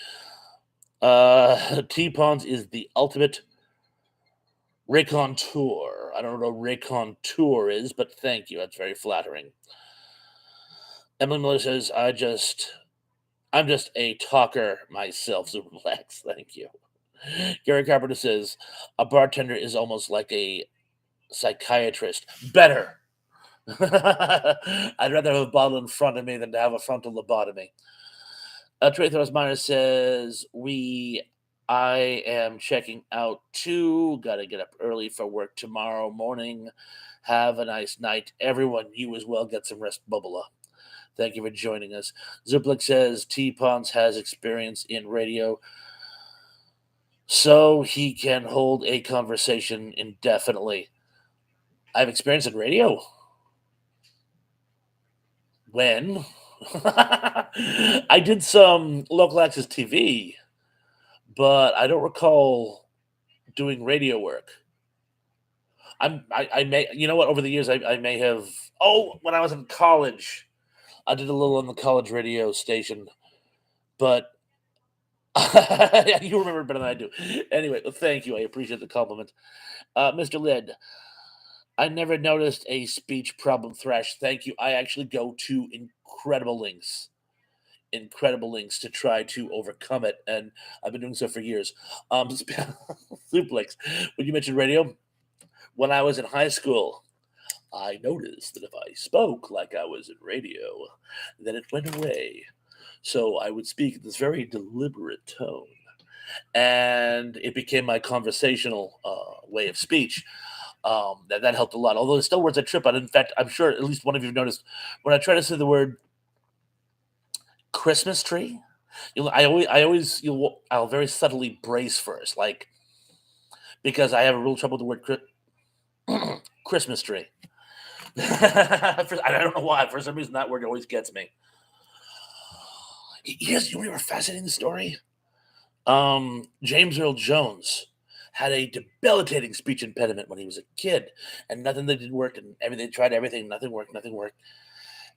T-Pawns is the ultimate raconteur. I don't know what raconteur is, but thank you. That's very flattering. Emily Miller says, I'm just a talker myself, Superplex. Thank you. Gary Carpenter says, a bartender is almost like a psychiatrist. Better. I'd rather have a bottle in front of me than to have a frontal lobotomy. Trey Thorosmeyer says, I am checking out too. Got to get up early for work tomorrow morning. Have a nice night. Everyone, you as well, get some rest, Bubba. Thank you for joining us. Zuplik says T-Pons has experience in radio, so he can hold a conversation indefinitely. I have experience in radio? When? I did some local access TV, but I don't recall doing radio work. I may, you know what, over the years, I may have, when I was in college, I did a little on the college radio station, but you remember better than I do. Anyway, well, thank you. I appreciate the compliment. Mr. Lid, I never noticed a speech problem thrash. Thank you. I actually go to incredible links to try to overcome it, and I've been doing so for years. Suplex, when you mentioned radio, when I was in high school, I noticed that if I spoke like I was in radio, then it went away. So I would speak in this very deliberate tone, and it became my conversational way of speech. That helped a lot. Although there's still words I trip on. In fact, I'm sure at least one of you have noticed when I try to say the word Christmas tree. I'll very subtly brace first, like because I have a real trouble with the word Christmas tree. I don't know why. For some reason, that word always gets me. Yes, you remember a fascinating story? James Earl Jones had a debilitating speech impediment when he was a kid, and nothing that did work, and everything tried everything, nothing worked, nothing worked.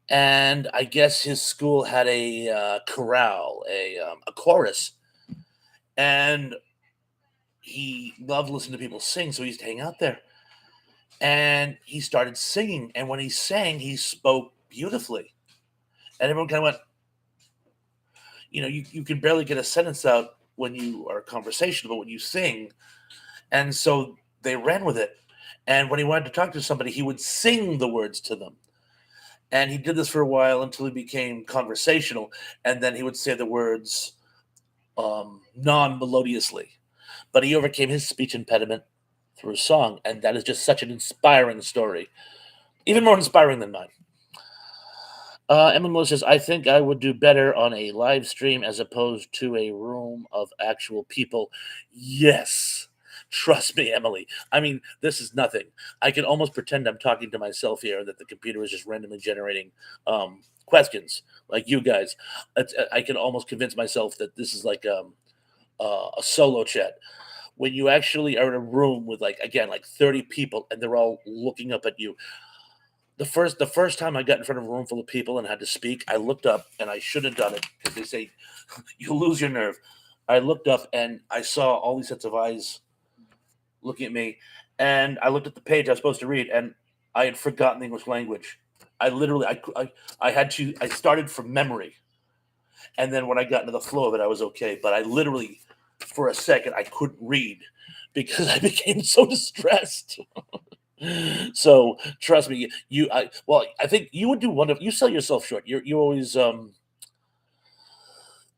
And I guess his school had a chorale, a chorus, and he loved listening to people sing, so he used to hang out there. And he started singing, and when he sang, he spoke beautifully, and everyone kind of went, you can barely get a sentence out when you are conversational, but when you sing, and so they ran with it. And when he wanted to talk to somebody, he would sing the words to them. And he did this for a while until he became conversational, and then he would say the words non-melodiously. But he overcame his speech impediment through a song, and that is just such an inspiring story, even more inspiring than mine. Emma Miller says, I think I would do better on a live stream as opposed to a room of actual people. Yes. Trust me, Emily. I mean, this is nothing. I can almost pretend I'm talking to myself here and that the computer is just randomly generating questions like you guys. I can almost convince myself that this is like a solo chat. When you actually are in a room with like 30 people and they're all looking up at you, the first time I got in front of a room full of people and had to speak, I looked up and I shouldn't have done it because they say you lose your nerve. I looked up and I saw all these sets of eyes looking at me, and I looked at the page I was supposed to read, and I had forgotten the English language. I literally, I had to, I started from memory, and then when I got into the flow of it, I was okay. But I literally, for a second, I couldn't read because I became so distressed. So trust me, I think you would do wonderful. You sell yourself short. You always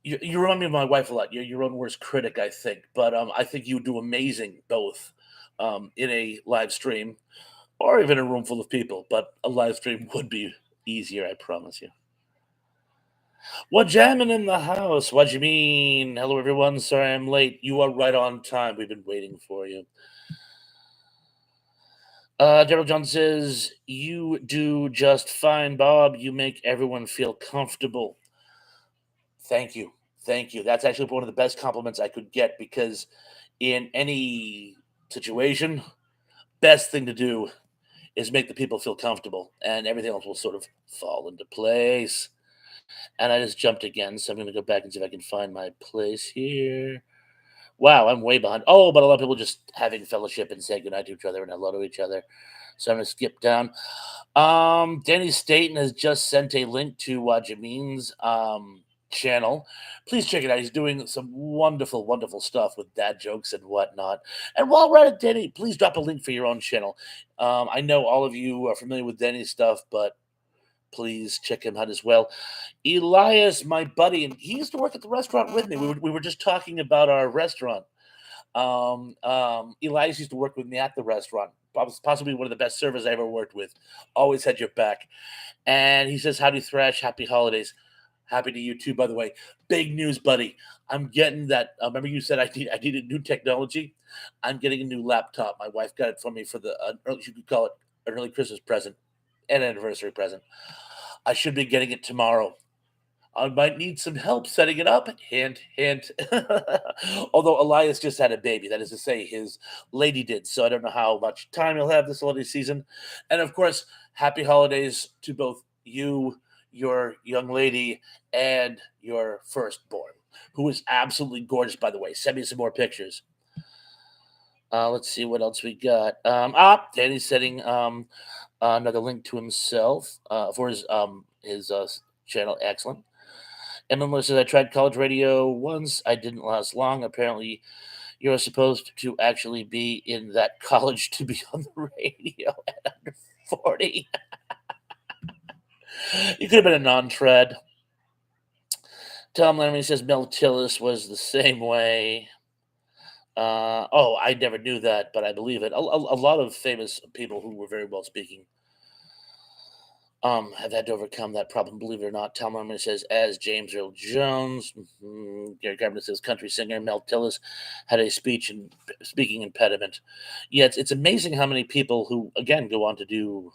you remind me of my wife a lot. You're your own worst critic, I think. But I think you would do amazing both in a live stream or even a room full of people. But a live stream would be easier, I promise you. What jamming in the house? What you mean? Hello, everyone. Sorry I'm late. You are right on time. We've been waiting for you. Daryl John says, you do just fine, Bob. You make everyone feel comfortable. Thank you. Thank you. That's actually one of the best compliments I could get because in any situation, best thing to do is make the people feel comfortable and everything else will sort of fall into place. And I just jumped again, so I'm going to go back and see if I can find my place here. Wow, I'm way behind. Oh, but a lot of people just having fellowship and saying goodnight to each other and hello to each other. So I'm going to skip down. Danny Staten has just sent a link to Jamin's channel. Please check it out. He's doing some wonderful, wonderful stuff with dad jokes and whatnot. And while we're at it, Danny, please drop a link for your own channel. I know all of you are familiar with Danny's stuff, but please check him out as well. Elias, my buddy, and he used to work at the restaurant with me. We were just talking about our restaurant. Elias used to work with me at the restaurant. Possibly one of the best servers I ever worked with. Always had your back. And he says, "Howdy, Thrash. Happy holidays." Happy to you too, by the way. Big news, buddy. I'm getting that. Remember, you said I needed new technology. I'm getting a new laptop. My wife got it for me for the you could call it an early Christmas present, an anniversary present. I should be getting it tomorrow. I might need some help setting it up. Hint, hint. Although Elias just had a baby, that is to say, his lady did. So I don't know how much time he'll have this holiday season. And of course, happy holidays to both you, your young lady, and your firstborn, who is absolutely gorgeous, by the way. Send me some more pictures. Let's see what else we got. Danny's setting another link to himself for his channel. Excellent. Emma says, "I tried college radio once. I didn't last long. Apparently, you're supposed to actually be in that college to be on the radio at under 40. You could have been a non-trad." Tom Lemony says Mel Tillis was the same way. Oh, I never knew that, but I believe it. A lot of famous people who were very well speaking have had to overcome that problem, believe it or not. Tom Lemony says, as James Earl Jones. Gary Carpenter says, country singer Mel Tillis had a speaking impediment. Yeah, it's amazing how many people who, again, go on to do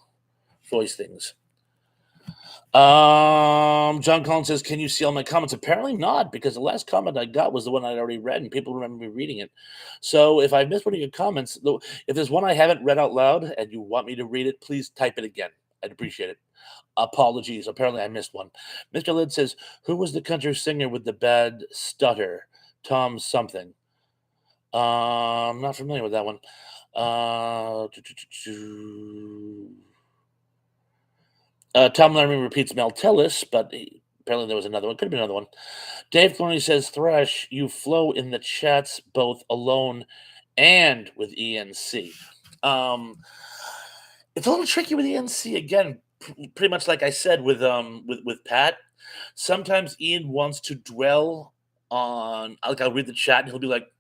voice things. John Collins says, "Can you see all my comments?" Apparently not, because the last comment I got was the one I'd already read, and people remember me reading it. So if I missed one of your comments, though, if there's one I haven't read out loud and you want me to read it, please type it again. I'd appreciate it. Apologies. Apparently I missed one. Mr. Lid says, "Who was the country singer with the bad stutter?" Tom something. I'm not familiar with that one. Tom Lemmy repeats Mel Tillis, but apparently there was another one. Could have been another one. Dave Clooney says, "Thresh, you flow in the chats both alone and with ENC." Um, it's a little tricky with ENC again. Pretty much like I said with Pat. Sometimes Ian wants to dwell on. Like I'll read the chat and he'll be like,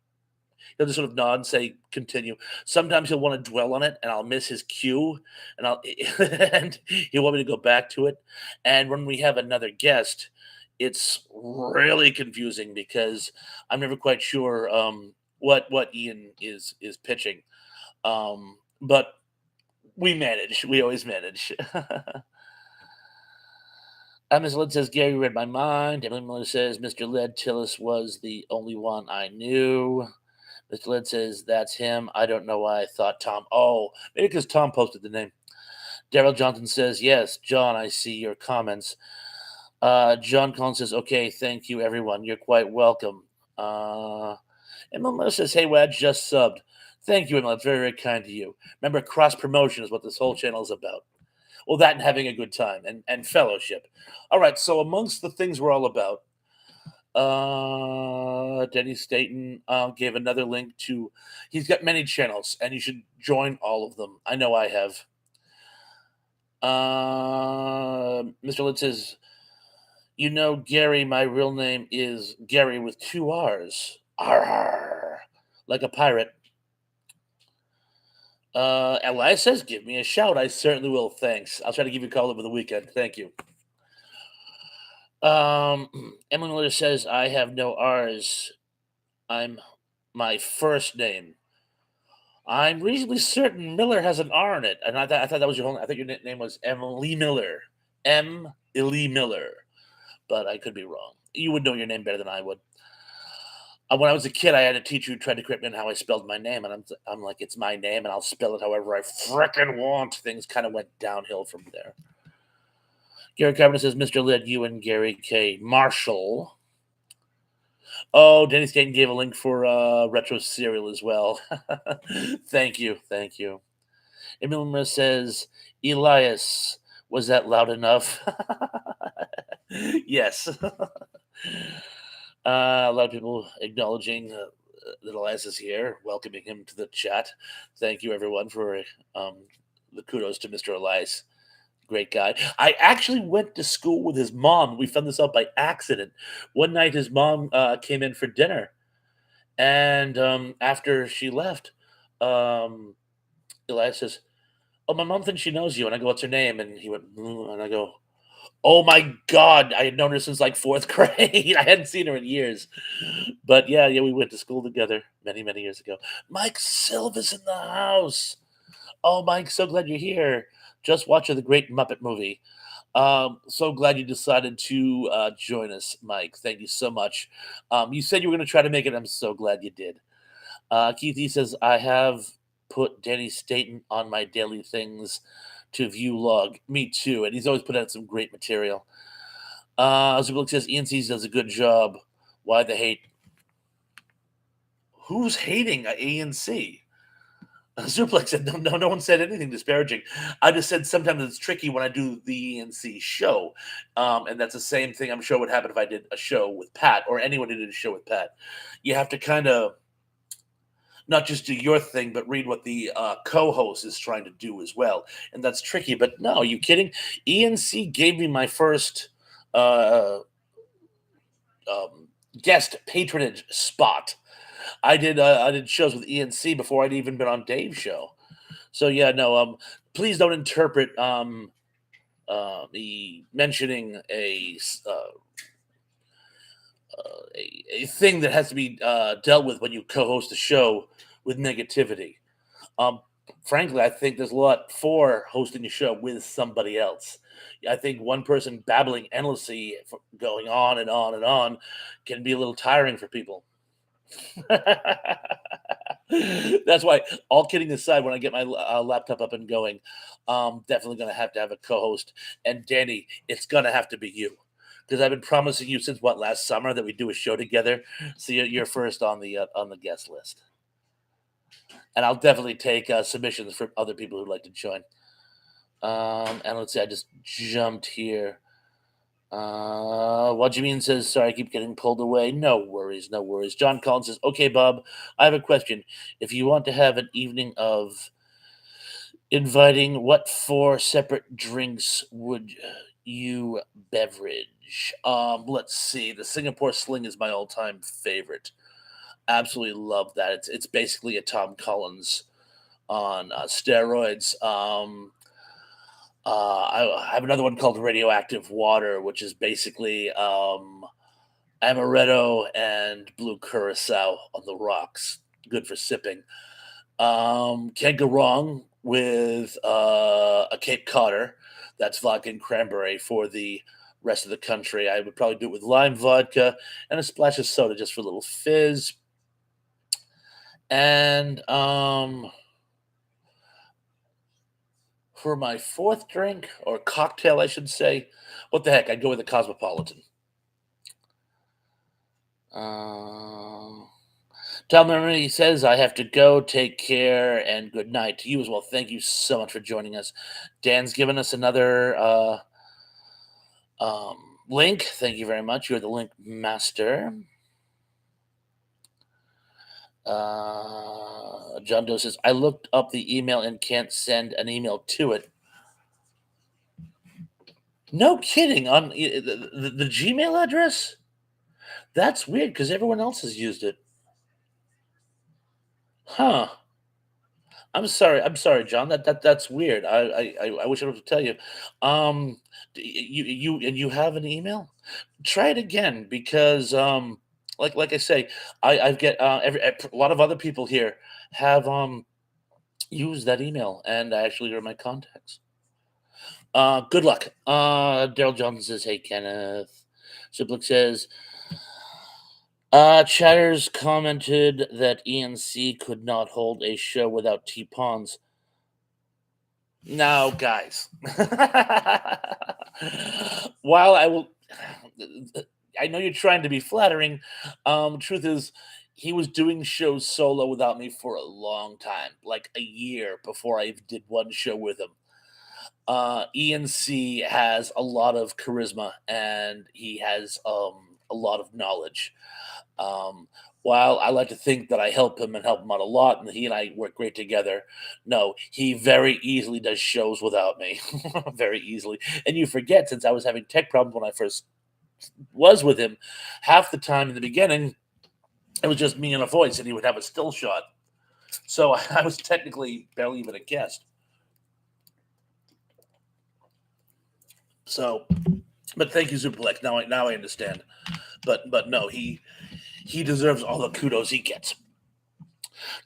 he'll just sort of nod and say continue. Sometimes he'll want to dwell on it, and I'll miss his cue, and and he'll want me to go back to it. And when we have another guest, it's really confusing because I'm never quite sure what Ian is pitching. But we manage. We always manage. Ms. Lid says, "Gary read my mind." Emily Miller says, "Mr. Led Tillis was the only one I knew." Mr. Lid says, "That's him. I don't know why I thought Tom." Oh, maybe because Tom posted the name. Daryl Johnson says, "Yes, John, I see your comments." John Collins says, "Okay, thank you, everyone. You're quite welcome." And Miller says, "Hey, Wad, just subbed." Thank you, Emma. It's very, very kind to you. Remember, cross promotion is what this whole channel is about. Well, that and having a good time and fellowship. All right, so amongst the things we're all about, Denny Staten gave another link to. He's got many channels, and you should join all of them. I know I have. Mr. Lid says, "You know, Gary, my real name is Gary with two R's. Arr, like a pirate." Elias says, "Give me a shout. I certainly will. Thanks. I'll try to give you a call over the weekend. Thank you." Emily Miller says, "I have no R's. I'm my first name. I'm reasonably certain Miller has an R in it." And I thought that was your whole. I think your name was Emily Miller. Emily Miller, but I could be wrong. You would know your name better than I would. When I was a kid, I had a teacher who tried to correct me on how I spelled my name, and I'm like, it's my name, and I'll spell it however I frickin' want. Things kind of went downhill from there. Gary Carpenter says, Mr. Led, you and Gary K. Marshall. Oh, Denny Staten gave a link for Retro Serial as well. Thank you. Thank you. Emilma says, Elias, was that loud enough? Yes. A lot of people acknowledging that Elias is here, welcoming him to the chat. Thank you, everyone, for the kudos to Mr. Elias. Great guy. I actually went to school with his mom. We found this out by accident. One night, his mom came in for dinner, and after she left, um, Elias says, "Oh, my mom thinks she knows you." And I go, "What's her name?" And he went, "Mm," and I go, "Oh my God, I had known her since like fourth grade. I hadn't seen her in years." But yeah, we went to school together many, many years ago. Mike Silva's in the house. Oh, Mike, so glad you're here. Just watching the great Muppet movie. So glad you decided to join us, Mike. Thank you so much. You said you were going to try to make it. I'm so glad you did. Keith E says, I have put Danny Staten on my daily things to view log. Me too. And he's always put out some great material. Zubelik says, Ian Seas does a good job. Why the hate? Who's hating ANC? Zuplex said, no one said anything disparaging. I just said sometimes it's tricky when I do the ENC show. And that's the same thing I'm sure would happen if I did a show with Pat or anyone who did a show with Pat. You have to kind of not just do your thing, but read what the co-host is trying to do as well. And that's tricky. But no, are you kidding? ENC gave me my first guest patronage spot. I did shows with ENC before I'd even been on Dave's show. So yeah, no. Please don't interpret me mentioning a thing that has to be dealt with when you co-host a show with negativity. Um, Frankly, I think there's a lot for hosting a show with somebody else. I think one person babbling endlessly, going on and on and on, can be a little tiring for people. That's why, all kidding aside, when I get my laptop up and going, definitely going to have a co-host. And Danny, it's going to have to be you, because I've been promising you since last summer that we do a show together. So you're first on the guest list, and I'll definitely take submissions from other people who'd like to join. And let's see, I just jumped here. What do you mean? Says, sorry, I keep getting pulled away. No worries, no worries. John Collins says, okay, Bob, I have a question. If you want to have an evening of inviting, what 4 separate drinks would you beverage? Let's see. The Singapore Sling is my all-time favorite. Absolutely love that. It's basically a Tom Collins on steroids. I have another one called Radioactive Water, which is basically amaretto and blue curacao on the rocks. Good for sipping. Can't go wrong with a Cape Codder. That's vodka and cranberry for the rest of the country. I would probably do it with lime vodka and a splash of soda just for a little fizz. And for my 4th drink, or cocktail, I should say, what the heck? I'd go with a Cosmopolitan. Tom Memory says, I have to go. Take care and good night to you as well. Thank you so much for joining us. Dan's given us another link. Thank you very much. You're the link master. John Doe says, I looked up the email and can't send an email to it. No kidding. On the Gmail address? That's weird because everyone else has used it. Huh. I'm sorry, John. That's weird. I wish I would tell you. You have an email? Try it again, because like I say, I get a lot of other people here have used that email, and I actually are my contacts. Good luck. Daryl Johnson says, "Hey Kenneth." Ziplik says, Chatters commented that ENC could not hold a show without T Pawns. Now, guys, while I know you're trying to be flattering. Truth is, he was doing shows solo without me for a long time, like a year before I did one show with him. ENC has a lot of charisma and he has a lot of knowledge. Um, while I like to think that I help him and help him out a lot, and he and I work great together, no, he very easily does shows without me, very easily. And you forget, since I was having tech problems when I first was with him, half the time in the beginning, it was just me and a voice, and he would have a still shot. So I was technically barely even a guest. So, but thank you, Zuplex. Now I understand. But no, he deserves all the kudos he gets.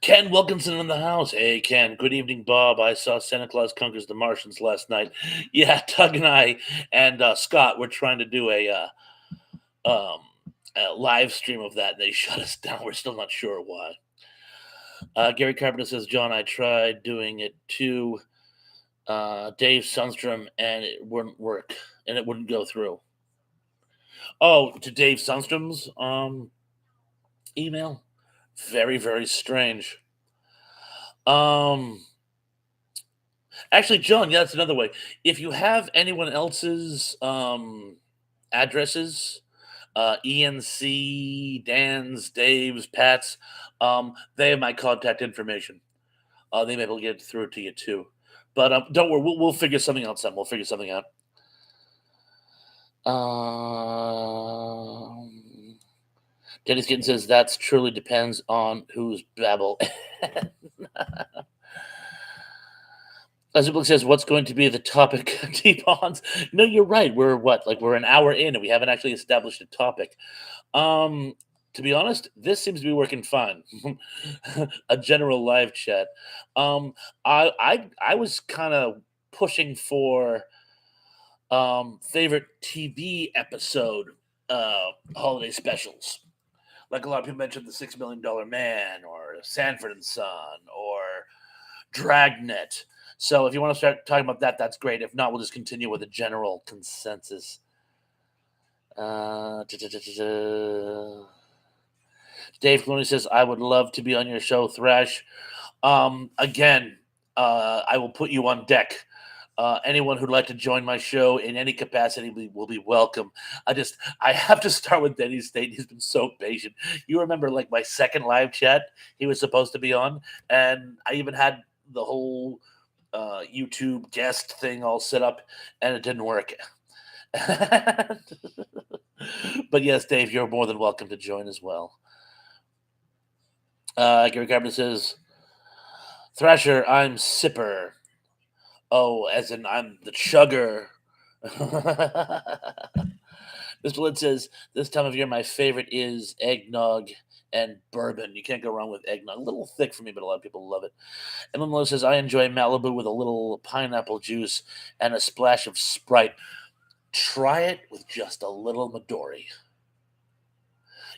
Ken Wilkinson in the house. Hey, Ken. Good evening, Bob. I saw Santa Claus Conquers the Martians last night. Yeah, Tug and I and Scott were trying to do um, a live stream of that. And they shut us down. We're still not sure why. Gary Carpenter says, John, I tried doing it too. Dave Sundstrom, and it wouldn't work, and it wouldn't go through. Oh, to Dave Sundstrom's email? Very, very strange. Um, Actually, John, yeah, that's another way. If you have anyone else's addresses, ENC, Dan's, Dave's, Pat's, they have my contact information. They may be able to get it through to you too. But don't worry, we'll figure something out. We'll figure something out. Dennis Kitten says that's truly depends on who's babble. Zublik says, "What's going to be the topic?" T-Bonds. No, you're right. We're an hour in, and we haven't actually established a topic. To be honest, this seems to be working fine. A general live chat. I was kind of pushing for favorite TV episode holiday specials. Like a lot of people mentioned, the $6 Million Man, or Sanford and Son, or Dragnet. So if you want to start talking about that, that's great. If not, we'll just continue with a general consensus. Dave Clooney says, I would love to be on your show, Thrash. Again, I will put you on deck. Anyone who'd like to join my show in any capacity will be welcome. I have to start with Denny State. He's been so patient. You remember, like, my second live chat he was supposed to be on, and I even had the whole YouTube guest thing all set up, and it didn't work. But yes, Dave, you're more than welcome to join as well. Gary Carpenter says, Thrasher, I'm Sipper. Oh, as in I'm the chugger. Mr. Lid says, this time of year, my favorite is eggnog and bourbon. You can't go wrong with eggnog. A little thick for me, but a lot of people love it. And Lilo says, I enjoy Malibu with a little pineapple juice and a splash of Sprite. Try it with just a little Midori.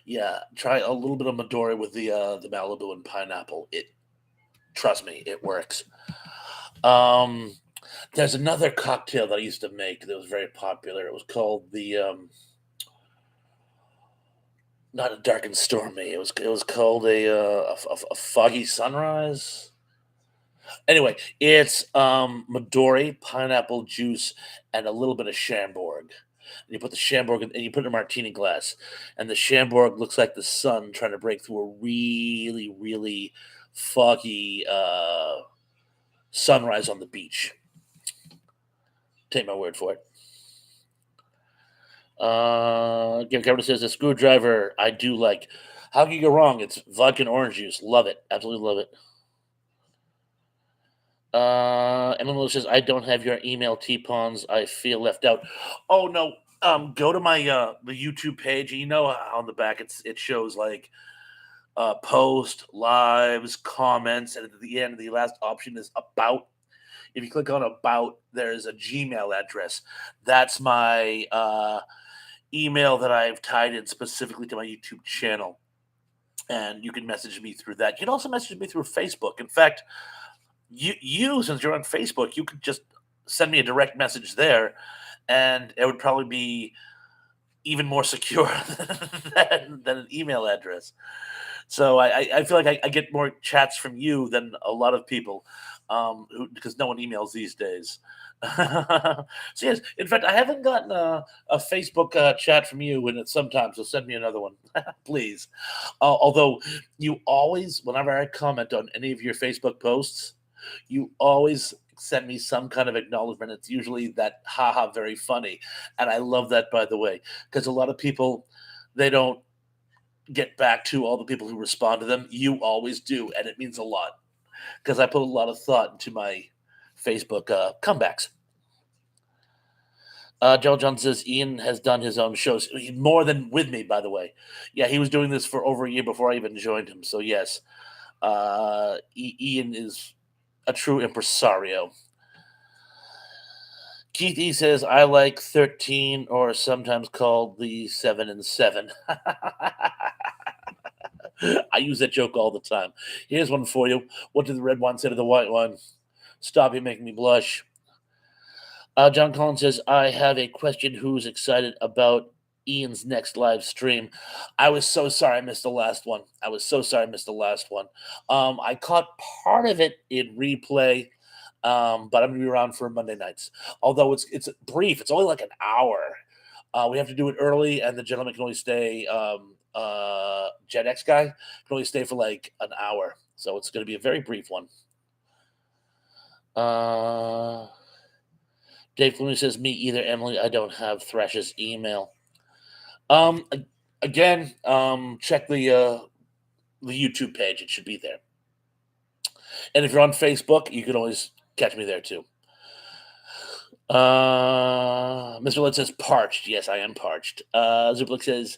Yeah, try a little bit of Midori with the Malibu and pineapple. Trust me, it works. There's another cocktail that I used to make that was very popular. It was called the not a dark and stormy. It was called a foggy sunrise. Anyway, it's Midori, pineapple juice, and a little bit of Chambord. And you put the Chambord and you put it in a martini glass, and the Chambord looks like the sun trying to break through a really, really foggy sunrise on the beach. Take my word for it. Again, Kevin says a screwdriver I do like. How can you go wrong? It's vodka and orange juice. Love it. Absolutely love it. Emily says, I don't have your email, T-Pawns. I feel left out. Oh, no. Go to my the YouTube page. You know how on the back it shows like post, lives, comments, and at the end, the last option is about. If you click on about, there's a Gmail address. That's my email that I've tied in specifically to my YouTube channel, and you can message me through that. You can also message me through Facebook. In fact, you since you're on Facebook, you could just send me a direct message there, and it would probably be even more secure than an email address. So I feel like I get more chats from you than a lot of people, because no one emails these days. So yes, in fact, I haven't gotten a Facebook chat from you in it sometime. So send me another one, please. Although you always, whenever I comment on any of your Facebook posts, you always send me some kind of acknowledgement. It's usually that haha, very funny. And I love that, by the way, because a lot of people, they don't get back to all the people who respond to them. You always do. And it means a lot because I put a lot of thought into my Facebook comebacks. Joe John says Ian has done his own shows more than with me, by the way. Yeah, he was doing this for over a year before I even joined him. So, yes, Ian is a true impresario. Keith E says, I like 13 or sometimes called the 7 and 7. I use that joke all the time. Here's one for you. What did the red one say to the white one? Stop, you making me blush. John Collins says, I have a question. Who's excited about Ian's next live stream? I was so sorry I missed the last one. I caught part of it in replay, but I'm going to be around for Monday nights. Although it's brief. It's only like an hour. We have to do it early, and the gentleman can only stay, Gen X guy, can only stay for like an hour. So it's going to be a very brief one. Dave Clooney says, me either, Emily. I don't have Thresh's email. Again, check the YouTube page. It should be there. And if you're on Facebook, you can always catch me there too. Mr. Lynn says parched. Yes, I am parched. Zuplik says,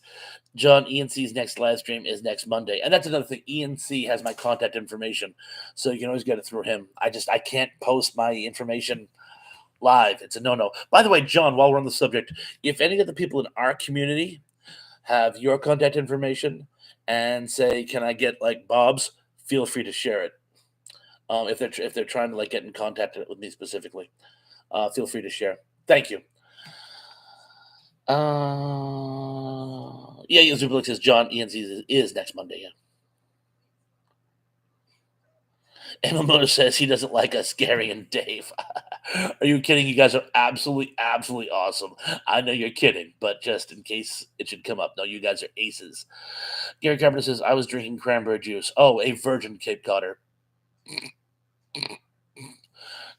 John, ENC's next live stream is next Monday. And that's another thing. ENC has my contact information. So you can always get it through him. I can't post my information live. It's a no-no. By the way, John, while we're on the subject, if any of the people in our community have your contact information and say, can I get like Bob's, feel free to share it. If they're trying to like get in contact with me specifically, feel free to share. Thank you. Yeah, Zublik says John ENC is next Monday. Yeah. Emma Miller says he doesn't like us, Gary and Dave. Are you kidding? You guys are absolutely, absolutely awesome. I know you're kidding, but just in case it should come up, no, you guys are aces. Gary Carpenter says, I was drinking cranberry juice. Oh, a virgin Cape Codder.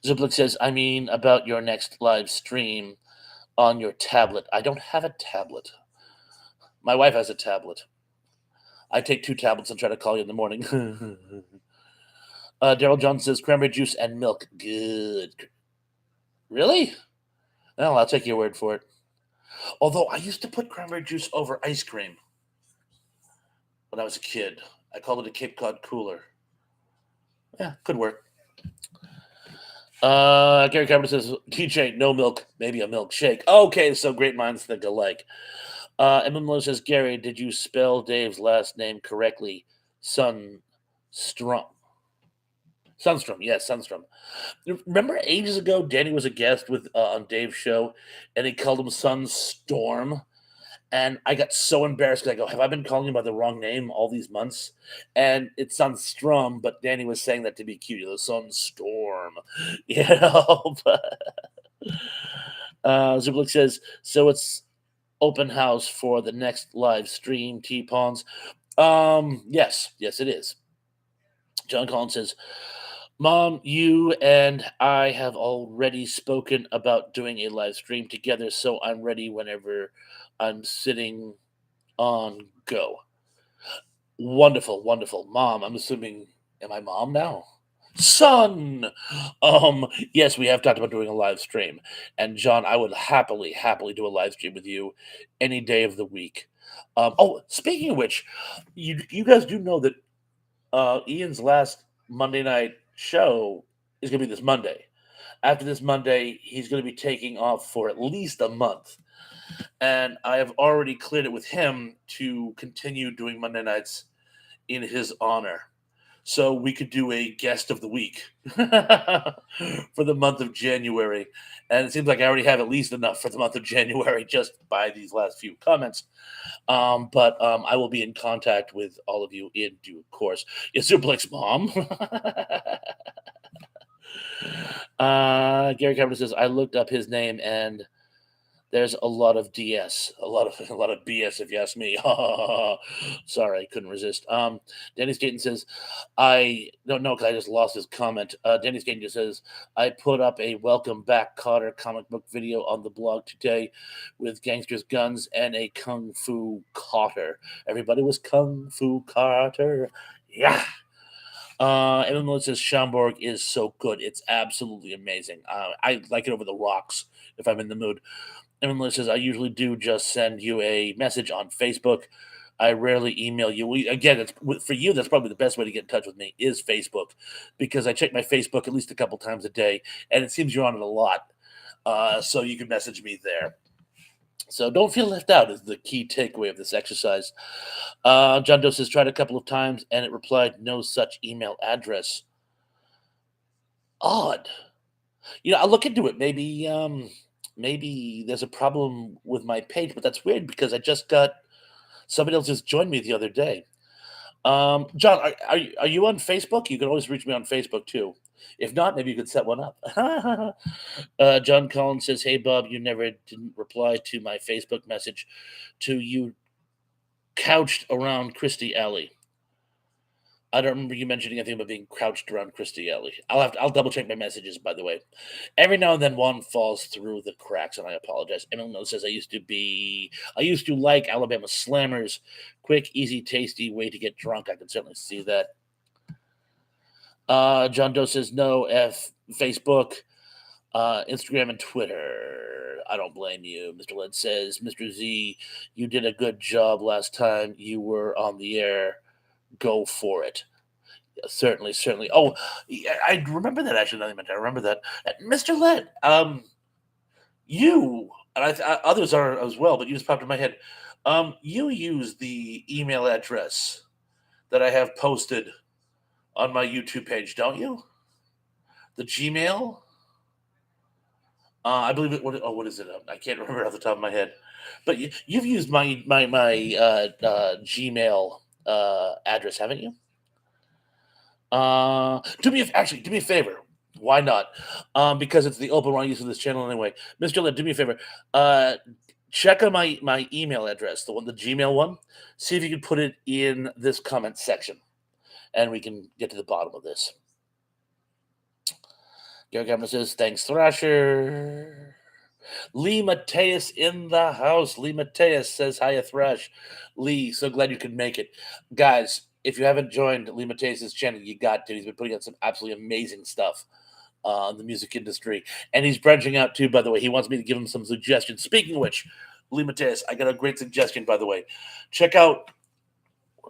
Zublik says, I mean, about your next live stream on your tablet. I don't have a tablet. My wife has a tablet. I take 2 tablets and try to call you in the morning. Daryl Johnson says, cranberry juice and milk. Good. Really? Well, I'll take your word for it. Although I used to put cranberry juice over ice cream when I was a kid. I called it a Cape Cod cooler. Yeah, could work. Gary Carpenter says, TJ, no milk, maybe a milkshake. Okay, so great minds think alike. Emma Miller says, Gary, did you spell Dave's last name correctly? Sunstrom. Sunstrom, yes, Sunstrom. Remember ages ago, Danny was a guest with on Dave's show, and he called him Sunstorm, and I got so embarrassed because I go, "Have I been calling him by the wrong name all these months?" And it sounds Strum, but Danny was saying that to be cute. The Sunstorm, you know. Zublik says, "So it's open house for the next live stream, T-Pawns." Yes, it is. John Collins says, Mom, you and I have already spoken about doing a live stream together, so I'm ready whenever I'm sitting on go. Wonderful, wonderful. Mom, I'm assuming, am I mom now? Son! Yes, we have talked about doing a live stream. And John, I would happily do a live stream with you any day of the week. Speaking of which, you guys do know that Ian's last Monday night show is going to be this Monday. After this Monday, he's going to be taking off for at least a month. and I have already cleared it with him to continue doing Monday nights in his honor. So we could do a guest of the week for the month of January. And it seems like I already have at least enough for the month of January just by these last few comments. But I will be in contact with all of you in due course. Is Suplex Mom? Gary Cameron says, I looked up his name and there's a lot of DS, a lot of BS, if you ask me. Sorry, I couldn't resist. Danny Staten says, I don't know because I just lost his comment. Danny Staten just says, I put up a welcome back Cotter comic book video on the blog today with gangsters, guns, and a kung fu Cotter. Everybody was kung fu Carter. Yeah. Evan Miller says Schomburg is so good. It's absolutely amazing. I like it over the rocks if I'm in the mood. Evan Miller says I usually do just send you a message on Facebook. I rarely email you. Again, it's for you. That's probably the best way to get in touch with me is Facebook, because I check my Facebook at least a couple times a day, and it seems you're on it a lot. So you can message me there. So don't feel left out is the key takeaway of this exercise. John Doe says tried a couple of times and it replied no such email address. Odd. I'll look into it. Maybe there's a problem with my page, but that's weird because I just got somebody else just joined me the other day. John, are you on Facebook? You can always reach me on Facebook too. If not, maybe you could set one up. John Collins says, "Hey Bob, you never didn't reply to my Facebook message to you couched around Christie Alley. I don't remember you mentioning anything about being crouched around Christie Alley. I'll double check my messages, by the way. Every now and then one falls through the cracks, and I apologize. Emily says I used to like Alabama Slammers. Quick, easy, tasty way to get drunk. I can certainly see that. John Doe says no, Facebook, Instagram, and Twitter. I don't blame you. Mr. Led says, Mr. Z, you did a good job last time you were on the air. Go for it. Yeah, certainly, certainly. Oh, yeah, I remember that actually. I remember that. Mr. Led, you and others are as well, but you just popped in my head. You use the email address that I have posted on my YouTube page, don't you? The Gmail. I believe it. What is it? I can't remember off the top of my head. But you've used my Gmail address, haven't you? Do me a favor. Why not? Because it's the open one I use for this channel anyway. Mr. Led, do me a favor. Check on my email address, the Gmail one. See if you can put it in this comment section, and we can get to the bottom of this. Gary Cameron says, thanks, Thrasher. Lee Mateus in the house. Lee Mateus says, hiya, Thrash. Lee, so glad you could make it. Guys, if you haven't joined Lee Mateus' channel, you got to. He's been putting out some absolutely amazing stuff in the music industry. And he's branching out, too, by the way. He wants me to give him some suggestions. Speaking of which, Lee Mateus, I got a great suggestion, by the way. Check out,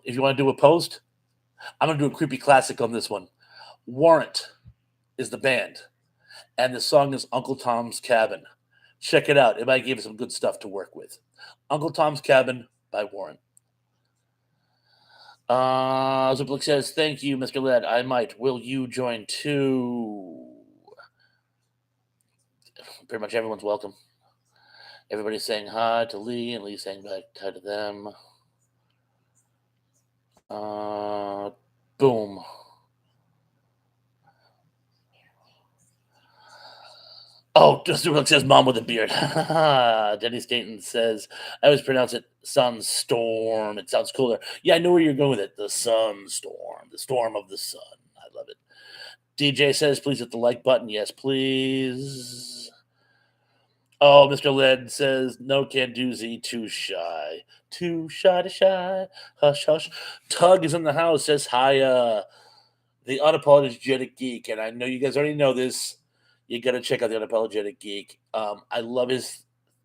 if you want to do a post, I'm going to do a creepy classic on this one. Warrant is the band, and the song is Uncle Tom's Cabin. Check it out. It might give you some good stuff to work with. Uncle Tom's Cabin by Warrant. Ziplik says, thank you, Mr. Led. I might. Will you join too? Pretty much everyone's welcome. Everybody's saying hi to Lee, and Lee's saying back hi to them. Boom. Oh, just says mom with a beard. Denny Staten says, I always pronounce it sunstorm. It sounds cooler. Yeah, I know where you're going with it. The sunstorm. The storm of the sun. I love it. DJ says, please hit the like button. Yes, please. Oh, Mr. Led says, no can do Z, too shy. Too shy to shy. Hush, hush. Tug is in the house, says, hi, the Unapologetic Geek. And I know you guys already know this. You got to check out the Unapologetic Geek. I love his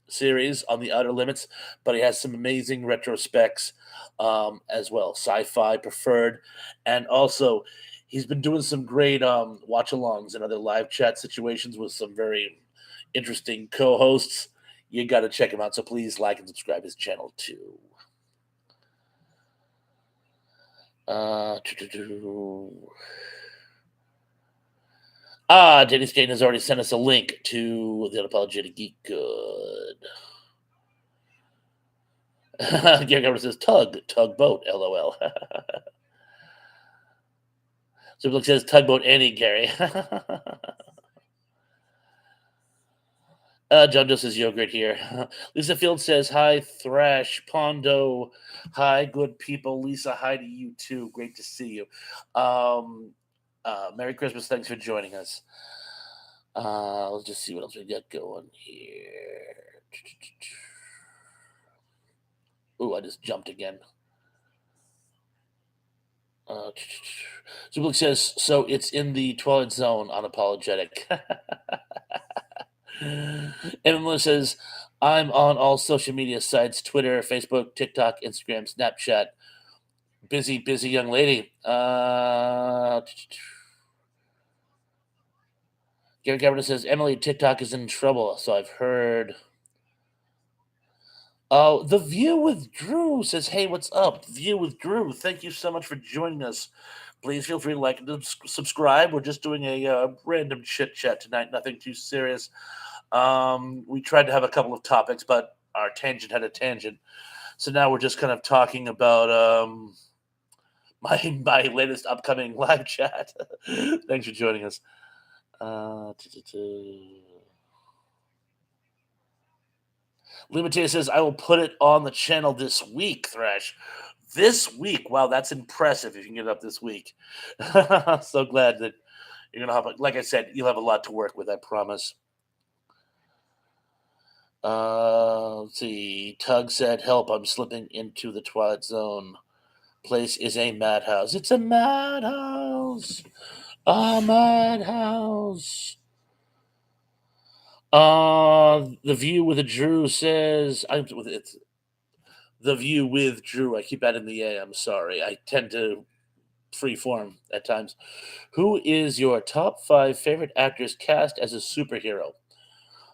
series on the Outer Limits, but he has some amazing retrospects as well, sci-fi preferred, and also he's been doing some great watch-alongs and other live chat situations with some very interesting co-hosts. You got to check him out. So please like and subscribe his channel too. Uh, Denny Staten has already sent us a link to the Unapologetic Geek. Good. Gary Governor says tugboat, lol. So it says tugboat Annie, Gary. John Doe says yogurt here. Lisa Field says hi, Thrash, Pondo. Hi, good people. Lisa, hi to you too. Great to see you. Merry Christmas. Thanks for joining us. Let's just see what else we got going here. Ooh, I just jumped again. Zublik says, so it's in the Twilight Zone, unapologetic. Emily says, I'm on all social media sites, Twitter, Facebook, TikTok, Instagram, Snapchat. Busy young lady. Gary Gabbard says, Emily, TikTok is in trouble, so I've heard. Oh, The View with Drew says, hey, what's up? View with Drew, thank you so much for joining us. Please feel free to like and subscribe. We're just doing a random chit chat tonight, nothing too serious. We tried to have a couple of topics, but our tangent had a tangent. So now we're just kind of talking about my latest upcoming live chat. Thanks for joining us. Lumatea says, I will put it on the channel this week, Thrash. This week. Wow, that's impressive if you can get it up this week. So glad that you're going to have, like I said, you'll have a lot to work with, I promise. Let's see. Tug said, help, I'm slipping into the Twilight Zone. Place is a madhouse. It's a madhouse. A madhouse. The View with a Drew says, it's The View with Drew. I keep adding the A. I'm sorry. I tend to freeform at times. Who is your top 5 favorite actors cast as a superhero?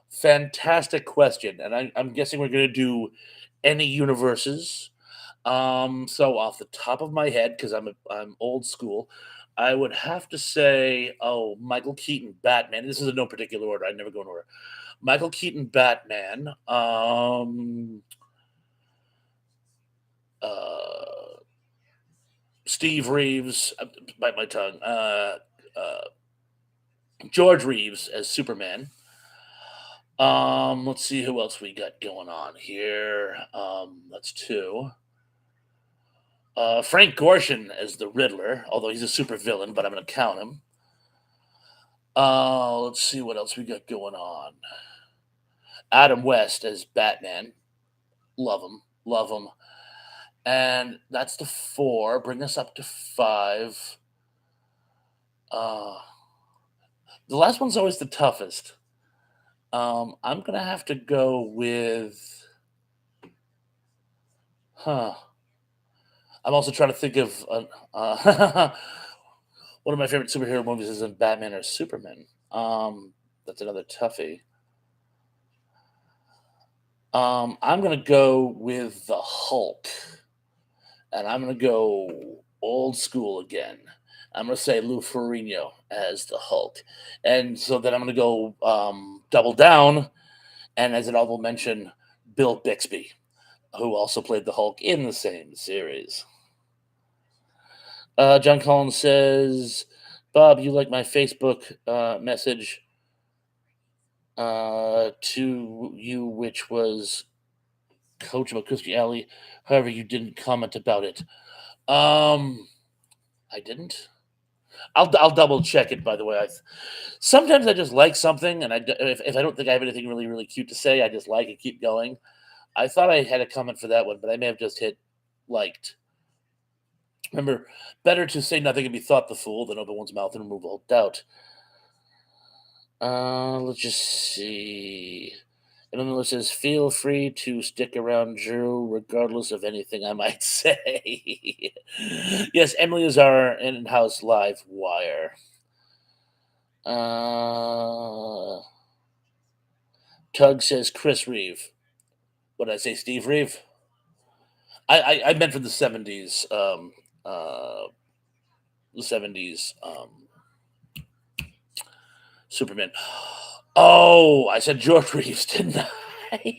Fantastic question, and I'm guessing we're going to do any universes. So off the top of my head, because I'm old school, I would have to say, Michael Keaton, Batman. This is in no particular order. I never go in order. Michael Keaton, Batman. Steve Reeves, bite my tongue. George Reeves as Superman. Let's see who else we got going on here. That's 2. Frank Gorshin as the Riddler, although he's a super villain, but I'm going to count him. Let's see what else we got going on. Adam West as Batman. Love him. And that's the 4. Bring us up to 5. The last one's always the toughest. I'm going to have to go with. I'm also trying to think of one of my favorite superhero movies isn't Batman or Superman. That's another toughie. I'm going to go with the Hulk. And I'm going to go old school again. I'm going to say Lou Ferrigno as the Hulk. And so then I'm going to go double down. And as an honorable mention, Bill Bixby, who also played the Hulk in the same series. John Collins says, Bob, you like my Facebook message to you, which was Coach about Christy Alley. However, you didn't comment about it. I didn't. I'll double check it. By the way, sometimes I just like something, and if I don't think I have anything really really cute to say, I just like it. Keep going. I thought I had a comment for that one, but I may have just hit liked. Remember, better to say nothing and be thought the fool than open one's mouth and remove all doubt. Let's just see. And then it says, feel free to stick around, Drew, regardless of anything I might say. Yes, Emily is our in-house live wire. Tug says Chris Reeve. What did I say, Steve Reeve? I meant from uh, the 70s Superman. Oh, I said George Reeves, didn't I?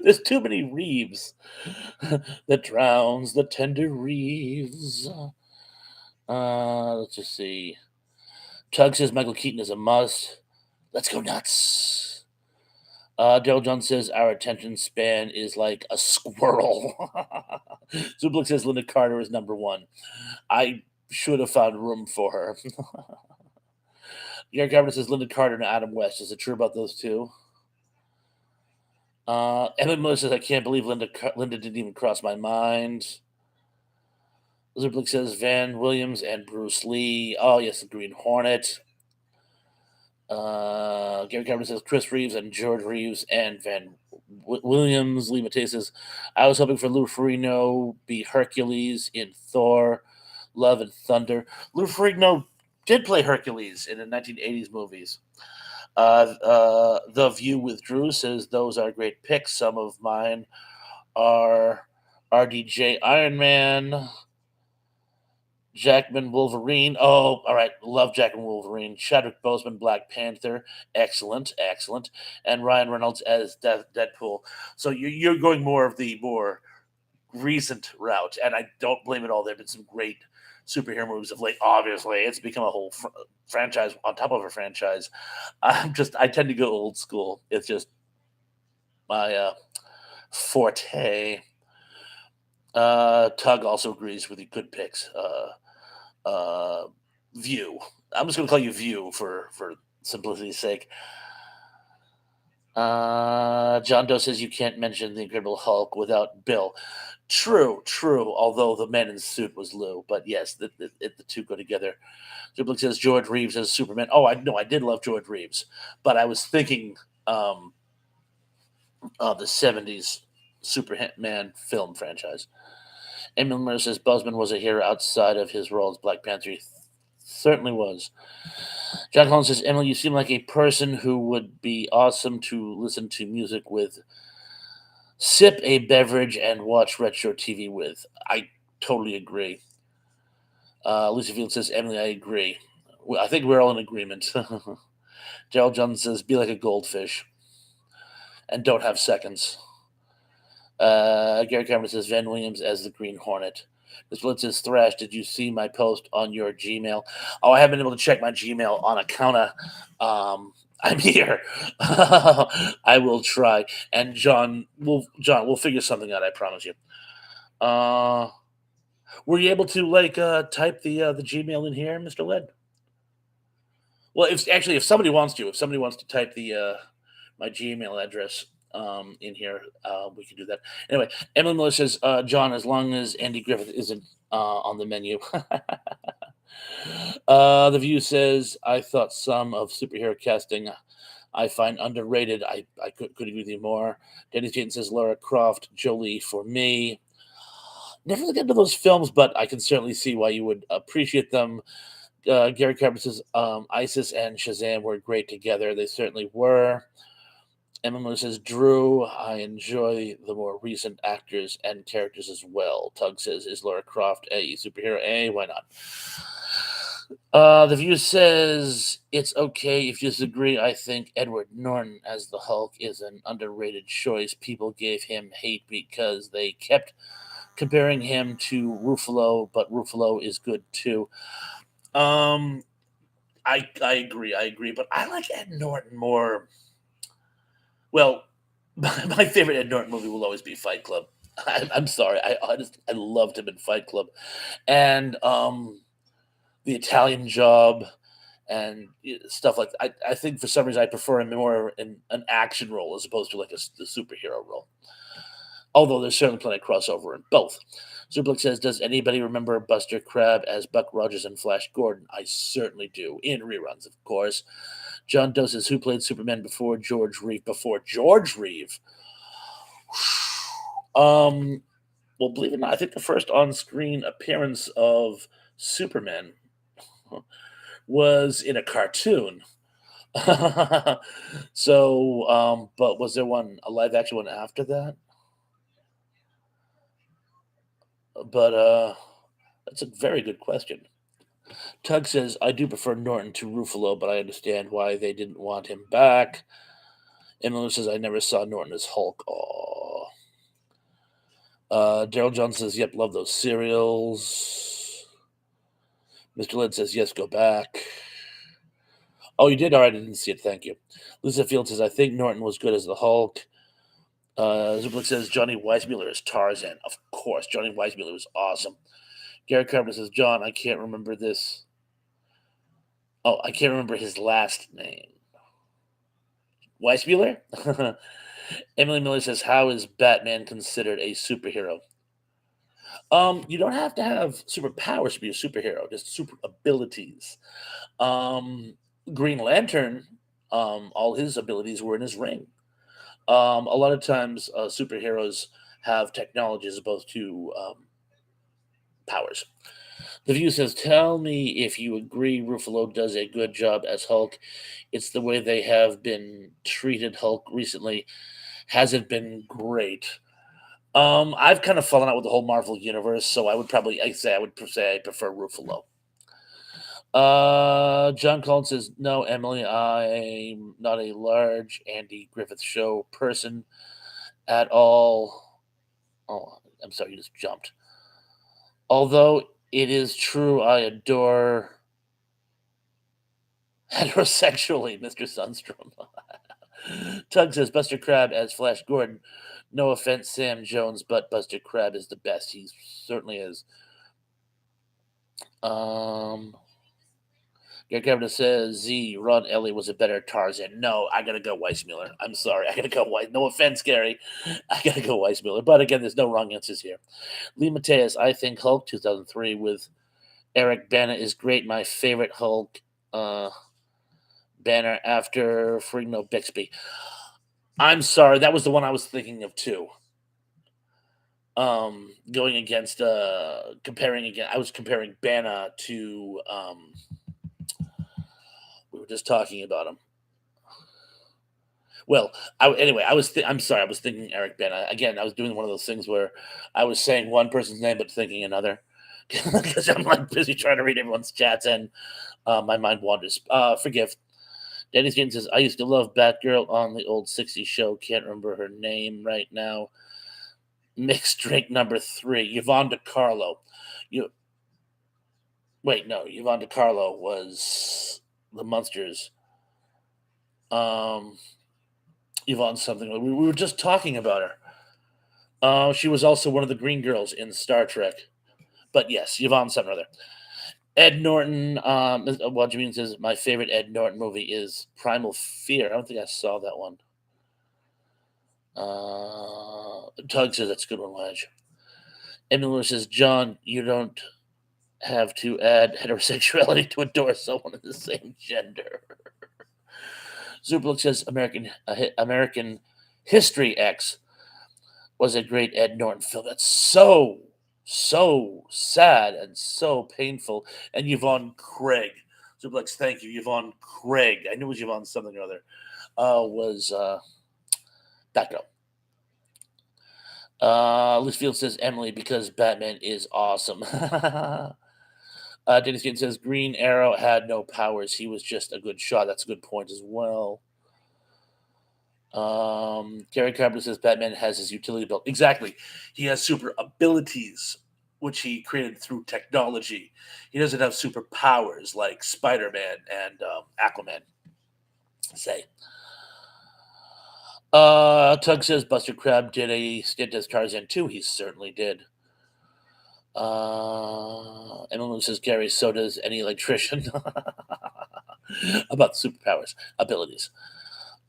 There's too many Reeves. That drowns the tender Reeves. Let's just see. Tug says Michael Keaton is a must. Let's go nuts. Daryl John says our attention span is like a squirrel. Zublik says Linda Carter is number one. I should have found room for her. Gary Carter says Linda Carter and Adam West. Is it true about those two? Emma Miller says I can't believe Linda didn't even cross my mind. Zublik says Van Williams and Bruce Lee. Oh yes, the Green Hornet. Gary Carter says Chris Reeves and George Reeves and Van Williams. Lee Matei says, I was hoping for Lou Ferrigno be Hercules in Thor, Love and Thunder. Lou Ferrigno did play Hercules in the 1980s movies. The View with Drew says those are great picks. Some of mine are RDJ Iron Man, Jackman Wolverine. Oh, all right. Love Jackman Wolverine. Chadwick Boseman, Black Panther. Excellent, excellent. And Ryan Reynolds as Deadpool. So you're going more of the more recent route, and I don't blame it all. There have been some great superhero movies of late. Obviously, it's become a whole franchise on top of a franchise. I tend to go old school. It's just my forte. Tug also agrees with the good picks. View. I'm just going to call you View for simplicity's sake. John Doe says you can't mention the Incredible Hulk without Bill. True, true. Although the man in the suit was Lou, but yes, the two go together. Duplex says George Reeves as Superman. Oh, I know, I did love George Reeves, but I was thinking of the '70s Superman film franchise. Emil Miller says Busman was a hero outside of his role as Black Panther. He certainly was. John Collins says, Emily, you seem like a person who would be awesome to listen to music with, sip a beverage, and watch retro TV with. I totally agree. Lucy Field says, Emily, I agree. I think we're all in agreement. Gerald Johnson says, be like a goldfish and don't have seconds. Gary Cameron says, Van Williams as the Green Hornet. This Blitz says, Thrash, did you see my post on your Gmail? Oh, I haven't been able to check my Gmail on account of I'm here. I will try. And we'll figure something out, I promise you. Were you able to type the Gmail in here, Mr. Led? Well, if somebody wants to type the my Gmail address in here, we can do that. Anyway, Emily Miller says, John, as long as Andy Griffith isn't on the menu. The View says, I thought some of superhero casting I find underrated. I could agree with you more. Dennis Jayton says, Lara Croft, Jolie for me. Never looked into those films, but I can certainly see why you would appreciate them. Gary Carver says, Isis and Shazam were great together. They certainly were. Emma says, Drew, I enjoy the more recent actors and characters as well. Tug says, is Lara Croft a superhero? Why not? The View says, it's okay if you disagree. I think Edward Norton as the Hulk is an underrated choice. People gave him hate because they kept comparing him to Ruffalo, but Ruffalo is good too. I agree, but I like Ed Norton more. Well, my favorite Ed Norton movie will always be Fight Club. I'm sorry, I loved him in Fight Club, and The Italian Job, and stuff like that. I think for some reason I prefer him more in an action role as opposed to like a superhero role. Although there's certainly plenty of crossover in both. Zublik says, does anybody remember Buster Crabbe as Buck Rogers and Flash Gordon? I certainly do. In reruns, of course. John Doe says, who played Superman before George Reeve? Well, believe it or not, I think the first on-screen appearance of Superman was in a cartoon So, but was there one a live action one after that? But that's a very good question. Tug says, I do prefer Norton to Ruffalo, but I understand why they didn't want him back. Emily says, I never saw Norton as Hulk. Aw. Daryl Jones says, yep, love those cereals. Mr. Lynn says, yes, go back. Oh, you did? All right, I didn't see it. Thank you. Lisa Field says, I think Norton was good as the Hulk. Zublik says, Johnny Weissmuller is Tarzan. Of course, Johnny Weissmuller was awesome. Gary Carpenter says, John, I can't remember this. Oh, I can't remember his last name. Weissmuller? Emily Miller says, how is Batman considered a superhero? You don't have to have superpowers to be a superhero, just super abilities. Um, Green Lantern, all his abilities were in his ring. A lot of times, superheroes have technology as opposed to powers. The View says, tell me if you agree Ruffalo does a good job as Hulk. It's the way they have been treated Hulk recently. Has it been great? I've kind of fallen out with the whole Marvel universe, so I would say I prefer Ruffalo. John Collins says, no, Emily, I'm not a large Andy Griffith Show person at all. Oh, I'm sorry, you just jumped. Although it is true, I adore heterosexually, Mr. Sunstrom. Tug says Buster Crabbe as Flash Gordon. No offense, Sam Jones, but Buster Crabbe is the best. He certainly is. Um, Gary Carpenter says Z. Ron Ellie was a better Tarzan. No, I gotta go Weissmuller. I'm sorry, I gotta go Weiss. No offense, Gary. I gotta go Weissmuller. But again, there's no wrong answers here. Lee Mateus, I think Hulk 2003 with Eric Bana is great. My favorite Hulk banner after Ferrigno Bixby. I'm sorry, that was the one I was thinking of too. Going against comparing again, I was comparing Bana to we were just talking about him. Well, anyway, I'm sorry, I was thinking Eric Bana. Again, I was doing one of those things where I was saying one person's name but thinking another because I'm like busy trying to read everyone's chats and my mind wanders. Forgive. Danny Skin says, I used to love Batgirl on the old 60s show. Can't remember her name right now. Mixed drink number 3, Yvonne DiCarlo. You Wait, no, Yvonne DiCarlo was the Munsters. Um, Yvonne something. We were just talking about her. She was also one of the Green Girls in Star Trek. But yes, Yvonne something or other. Ed Norton. What Jameen says, my favorite Ed Norton movie is Primal Fear. I don't think I saw that one. Tug says that's a good one, Ledge. Emily says, John, you don't have to add heterosexuality to adore someone of the same gender. Superlook says American History X was a great Ed Norton film. That's so sad and so painful. And Yvonne Craig. Superlux, thank you. Yvonne Craig. I knew it was Yvonne something or other. Was that girl. Litchfield says Emily because Batman is awesome. Dennis Gaten says Green Arrow had no powers. He was just a good shot. That's a good point as well. Gary Carpenter says Batman has his utility belt. Exactly. He has super abilities, which he created through technology. He doesn't have superpowers like Spider-Man and Aquaman, say. Tug says Buster Crabbe did a stint as Tarzan too. He certainly did. Emily says Gary, so does any electrician. About superpowers, abilities.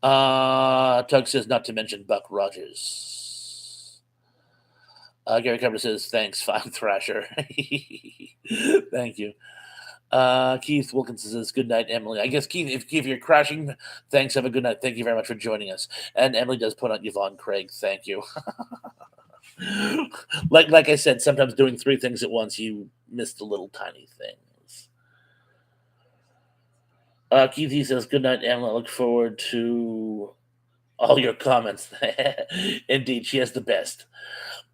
Tug says not to mention Buck Rogers. Gary Carpenter says thanks, Fine Thrasher. Thank you. Keith Wilkinson says good night, Emily. I guess Keith, you're crashing, thanks. Have a good night. Thank you very much for joining us. And Emily does put on Yvonne Craig. Thank you. like I said, sometimes doing 3 things at once, you miss the little tiny things. Keith, he says, "Good night, Emily. I look forward to all your comments." Indeed, she has the best.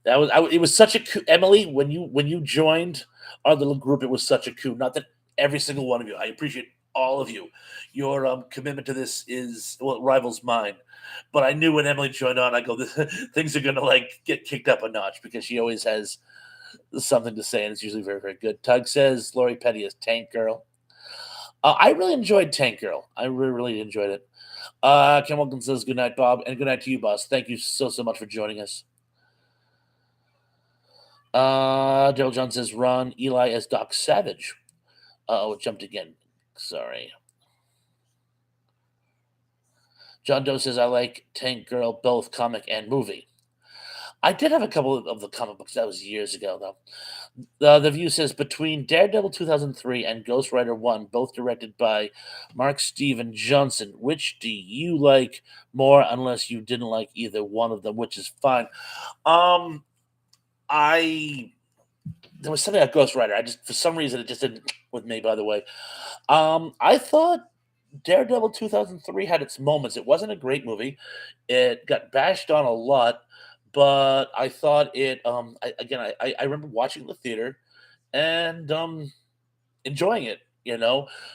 It was such a coup, Emily. When you joined our little group, it was such a coup. Not that every single one of you. I appreciate all of you. Your commitment to this is, well, it rivals mine. But I knew when Emily joined on, I go, things are gonna like get kicked up a notch because she always has something to say, and it's usually very, very good. Tug says Lori Petty is Tank Girl. I really enjoyed Tank Girl. I really, really enjoyed it. Ken Wilkins says good night, Bob, and good night to you, boss. Thank you so much for joining us. Daryl John says Ron Eli as Doc Savage. Oh, it jumped again. Sorry. John Doe says I like Tank Girl both comic and movie. I did have a couple of the comic books. That was years ago, though. The View says between Daredevil 2003 and Ghost Rider 1, both directed by Mark Steven Johnson, which do you like more? Unless you didn't like either one of them, which is fine. Um, I There was something about Ghost Rider. I just, for some reason, it just didn't with me. By the way, I thought Daredevil 2003 had its moments. It wasn't a great movie. It got bashed on a lot, but I thought it. I remember watching the theater and enjoying it.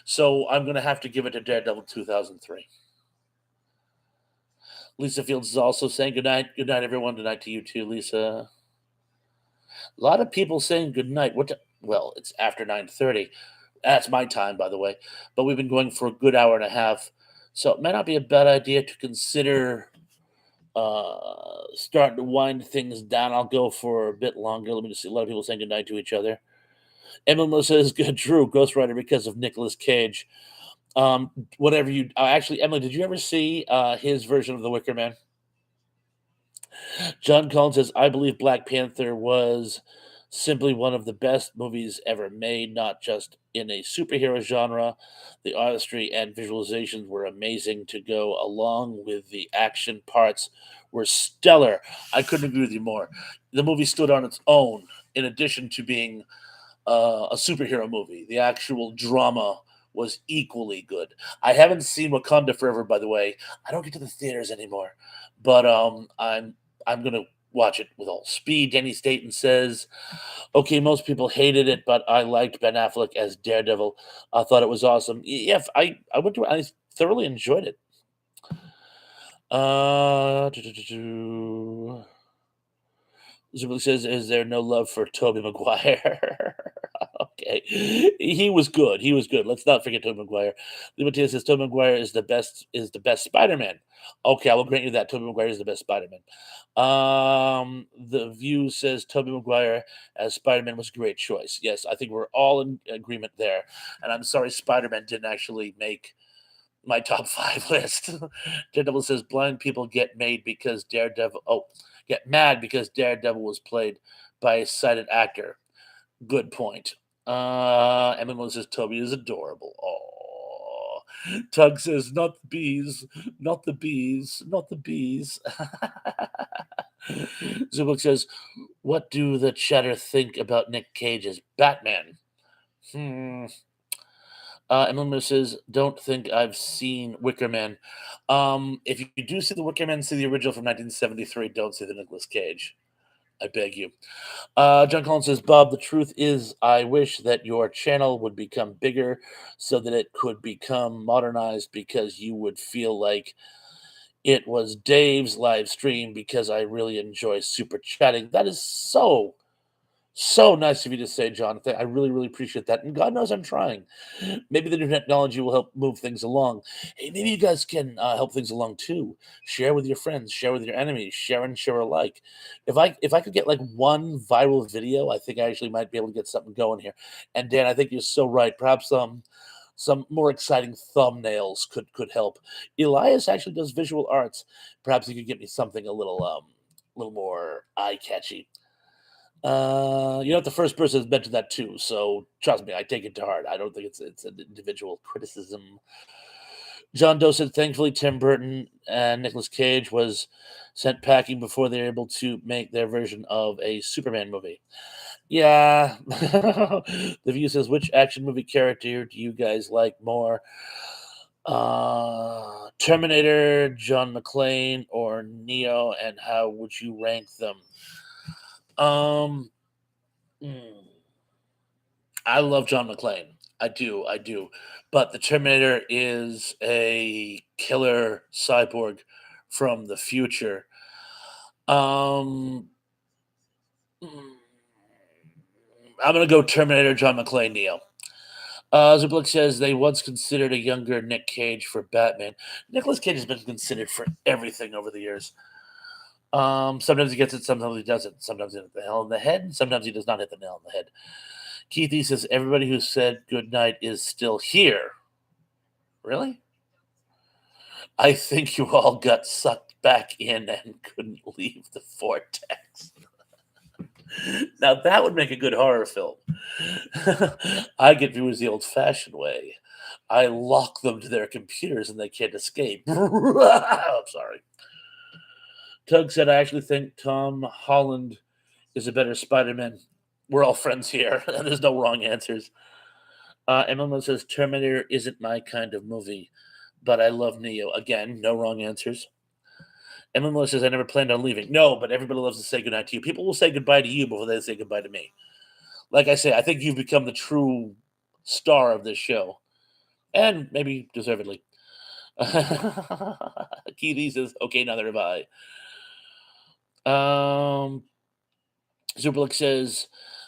So I'm gonna have to give it to Daredevil 2003. Lisa Fields is also saying good night. Good night, everyone. Good night to you too, Lisa. A lot of people saying good night. Well, it's after 9:30. That's my time, by the way. But we've been going for a good hour and a half, so it might not be a bad idea to consider starting to wind things down. I'll go for a bit longer. Let me just see. A lot of people saying good night to each other. Emily says good. True, Ghost Rider because of Nicolas Cage. Whatever you actually, Emily, did you ever see his version of the Wicker Man? John Collins says, I believe Black Panther was simply one of the best movies ever made, not just in a superhero genre. The artistry and visualizations were amazing to go along with the action parts were stellar. I couldn't agree with you more. The movie stood on its own, in addition to being a superhero movie. The actual drama was equally good. I haven't seen Wakanda Forever, by the way. I don't get to the theaters anymore, but I'm gonna watch it with all speed. Danny Staten says, "Okay, most people hated it, but I liked Ben Affleck as Daredevil. I thought it was awesome. Yeah, I went to I thoroughly enjoyed it." Do, do, do, do. Zubik says, "Is there no love for Toby Maguire?" Okay, he was good. He was good. Let's not forget Toby Maguire. Liberty says Toby Maguire is the best Spider-Man. Okay, I will grant you that Toby Maguire is the best Spider-Man. The View says Toby Maguire as Spider-Man was a great choice. Yes, I think we're all in agreement there. And I'm sorry Spider-Man didn't actually make my top five list. Daredevil says blind people get made because Daredevil. Oh, get mad because Daredevil was played by a sighted actor. Good point. Emma says Toby is adorable. Oh, Tug says not the bees, not the bees, not the bees. Zubik says, "What do the chatter think about Nick Cage as Batman?" Hmm. Emily says, "Don't think I've seen Wicker Man." If you do see the Wicker Man, see the original from 1973. Don't see the Nicolas Cage. I beg you. John Collins says, Bob, the truth is, I wish that your channel would become bigger so that it could become modernized because you would feel like it was Dave's live stream because I really enjoy super chatting. That is so nice of you to say, Jonathan. I really, really appreciate that. And God knows I'm trying. Maybe the new technology will help move things along. Hey, maybe you guys can help things along too. Share with your friends, share with your enemies, share and share alike. If I could get like one viral video, I think I actually might be able to get something going here. And Dan, I think you're so right. Perhaps some more exciting thumbnails could help. Elias actually does visual arts. Perhaps he could get me something a little more eye catchy. You're not the first person that's mentioned that too, so trust me, I take it to heart. I don't think it's an individual criticism. John Doe said, thankfully, Tim Burton and Nicolas Cage was sent packing before they were able to make their version of a Superman movie. Yeah. The View says, which action movie character do you guys like more? Terminator, John McClane, or Neo, and how would you rank them? Um, hmm, I love John McClane. I do. But the Terminator is a killer cyborg from the future. Um, mm, I'm gonna go Terminator, John McClane, Neo. Zublick says they once considered a younger Nick Cage for Batman. Nicolas Cage has been considered for everything over the years. Sometimes he gets it, sometimes he doesn't. Sometimes he hits the nail on the head, and sometimes he does not hit the nail on the head. Keith E says everybody who said good night is still here. Really? I think you all got sucked back in and couldn't leave the vortex. Now that would make a good horror film. I get viewers the old-fashioned way. I lock them to their computers and they can't escape. I'm sorry. Tug said, I actually think Tom Holland is a better Spider Man. We're all friends here. There's no wrong answers. Emma says, Terminator isn't my kind of movie, but I love Neo. Again, no wrong answers. Emma says, I never planned on leaving. No, but everybody loves to say goodnight to you. People will say goodbye to you before they say goodbye to me. Like I say, I think you've become the true star of this show, and maybe deservedly. Keith says, okay, neither have I. Zuberlik says,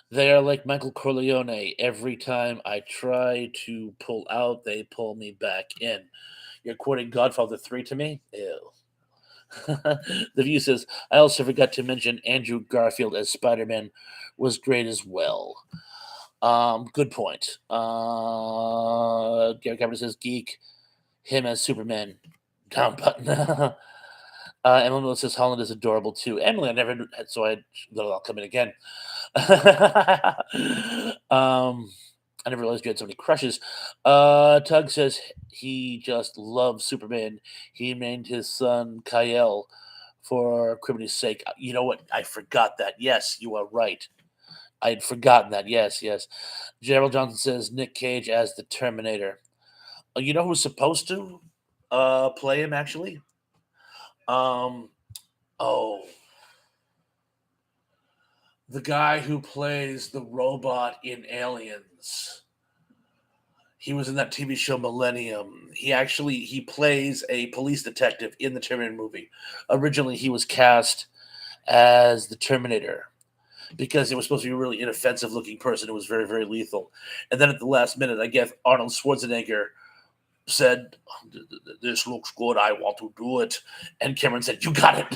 they are like Michael Corleone. Every time I try to pull out, they pull me back in. You're quoting Godfather 3 to me? Ew. The View says, I also forgot to mention Andrew Garfield as Spider Man was great as well. Good point. Gary Cameron says, Geek, him as Superman. Down button. Emily says Holland is adorable too. Emily, I never, so I'll come in again. I never realized you had so many crushes. Tug says he just loves Superman. He named his son Kyle for Crimini's sake. You know what? I forgot that. Yes, you are right. I had forgotten that. Yes, yes. Gerald Johnson says Nick Cage as the Terminator. You know who's supposed to play him actually? Um, oh, the guy who plays the robot in Aliens. He was in that TV show Millennium. He plays a police detective in the Terminator movie. Originally, he was cast as the Terminator because it was supposed to be a really inoffensive looking person who was very, very lethal. And then at the last minute, I guess Arnold Schwarzenegger said, "This looks good. I want to do it." And Cameron said, "You got it."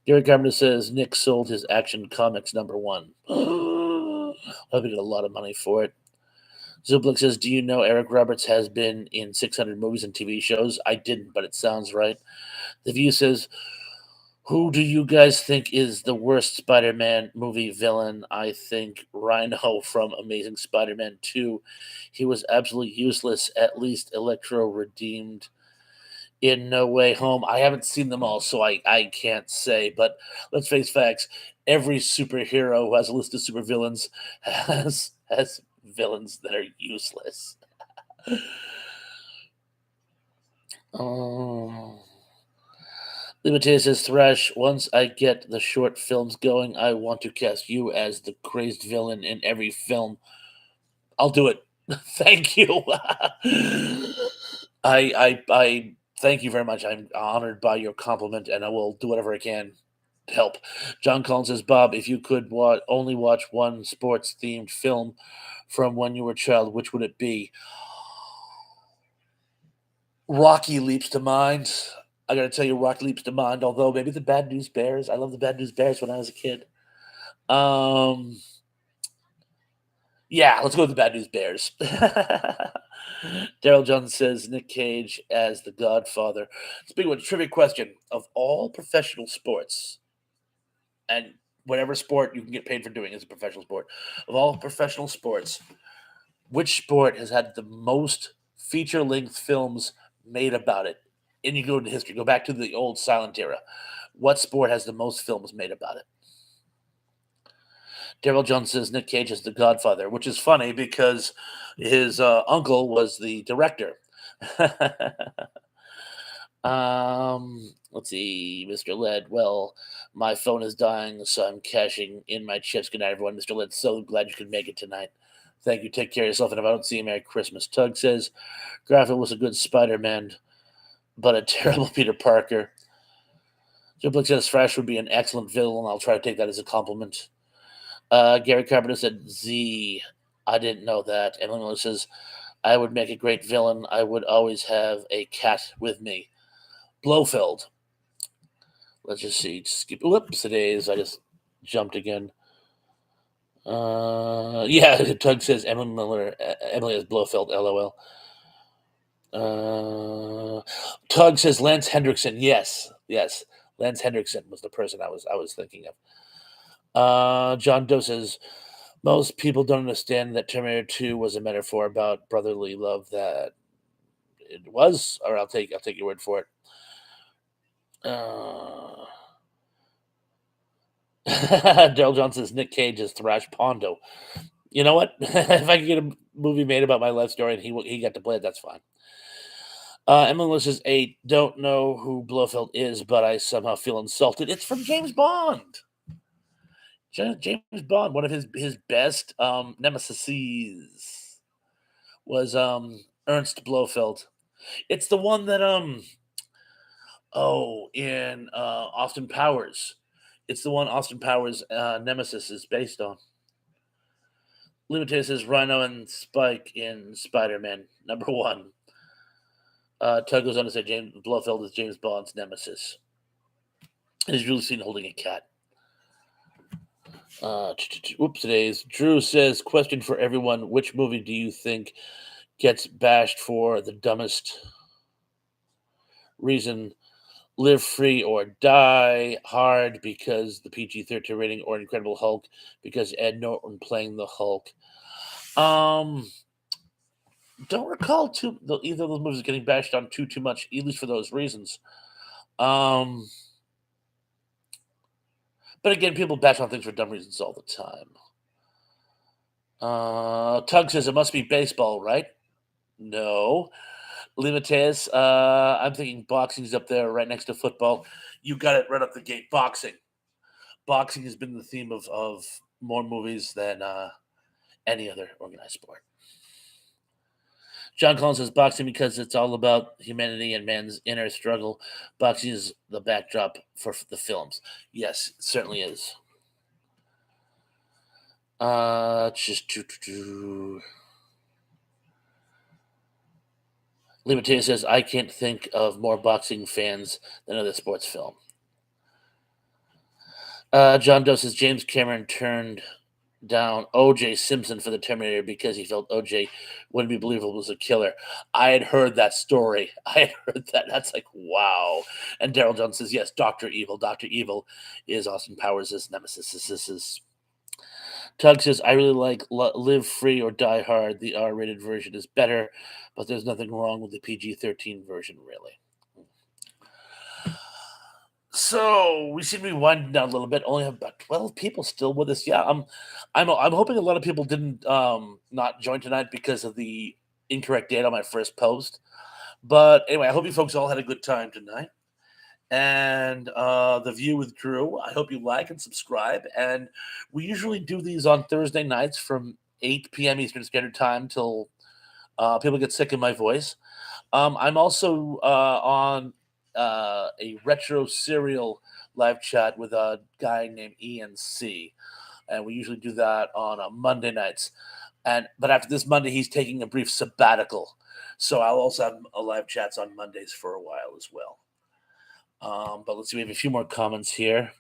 Gary Gardner says Nick sold his Action Comics #1. I hope he got a lot of money for it. Zublik says, do you know Eric Roberts has been in 600 movies and TV shows? I didn't, but it sounds right. The View says, who do you guys think is the worst Spider-Man movie villain? I think Rhino from Amazing Spider-Man 2. He was absolutely useless. At least Electro redeemed in No Way Home. I haven't seen them all, so I can't say. But let's face facts. Every superhero who has a list of supervillains has villains that are useless. Oh. Liberté says, Thrash, once I get the short films going, I want to cast you as the crazed villain in every film. I'll do it. Thank you. I thank you very much. I'm honored by your compliment, and I will do whatever I can to help. John Collins says, Bob, if you could only watch one sports themed film from when you were a child, which would it be? Rocky leaps to mind. I got to tell you, Rocky leaps to mind. Although maybe the Bad News Bears. I love the Bad News Bears when I was a kid. Um, yeah, let's go with the Bad News Bears. Daryl Johnson says Nick Cage as the Godfather. Speaking of a trivia question, of all professional sports, and whatever sport you can get paid for doing is a professional sport, of all professional sports, which sport has had the most feature-length films made about it? And you go into history, go back to the old silent era. What sport has the most films made about it? Daryl Jones says Nick Cage is the Godfather, which is funny because his uncle was the director. Let's see, Mr. Led. Well, my phone is dying, so I'm cashing in my chips. Good night, everyone. Mr. Led, so glad you could make it tonight. Thank you. Take care of yourself. And if I don't see you, Merry Christmas. Tug says Garfield was a good Spider Man, but a terrible Peter Parker. Duplex says Thrash would be an excellent villain. I'll try to take that as a compliment. Gary Carpenter said Z. I didn't know that. Emily Miller says I would make a great villain. I would always have a cat with me. Blofeld. Let's just see. Skip. Whoops, today's. I just jumped again. Yeah, Tug says Emily Miller. Emily has Blofeld. LOL. Tug says Lance Hendrickson. Yes, yes. Lance Hendrickson was the person I was thinking of. John Doe says most people don't understand that Terminator 2 was a metaphor about brotherly love. That it was, or I'll take your word for it. Daryl Johnson says Nick Cage is Thrash Pondo. You know what? If I could get a movie made about my life story and he got to play it, that's fine. Emily says, I don't know who Blofeld is, but I somehow feel insulted. It's from James Bond. James Bond, one of his best nemesis was Ernst Blofeld. It's the one that in Austin Powers. It's the one Austin Powers nemesis is based on. Limited says Rhino and Spike in Spider-Man #1. Tug goes on to say James Blofeld is James Bond's nemesis. And he's really seen holding a cat. Today's Drew says, question for everyone: which movie do you think gets bashed for the dumbest reason? Live Free or Die Hard because the PG-13 rating, or Incredible Hulk because Ed Norton playing the Hulk? Don't recall either of those movies getting bashed on too much, at least for those reasons. But again, people bash on things for dumb reasons all the time. Tug says it must be baseball, right? No. Limites, I'm thinking boxing's up there right next to football. You got it right up the gate. Boxing. Boxing has been the theme of more movies than any other organized sport. John Collins says boxing because it's all about humanity and man's inner struggle. Boxing is the backdrop for the films. Yes, it certainly is. Libertarian says I can't think of more boxing fans than other sports film. John Doe says James Cameron turned down O.J. Simpson for the Terminator because he felt O.J. wouldn't be believable as a killer. I had heard that story. I had heard that. That's like, wow. And Daryl Jones says, yes, Dr. Evil. Dr. Evil is Austin Powers' nemesis. Tug says, I really like Live Free or Die Hard. The R-rated version is better, but there's nothing wrong with the PG-13 version, really. So we seem to be winding down a little bit. Only have about 12 people still with us. Yeah, I'm hoping a lot of people didn't not join tonight because of the incorrect date on my first post. But anyway, I hope you folks all had a good time tonight. And The View with Drew, I hope you like and subscribe. And we usually do these on Thursday nights from 8 p.m. Eastern Standard Time till people get sick of my voice. I'm also on a retro serial live chat with a guy named ENC, and we usually do that on Monday nights. But after this Monday, he's taking a brief sabbatical, so I'll also have live chats on Mondays for a while as well. But let's see, we have a few more comments here.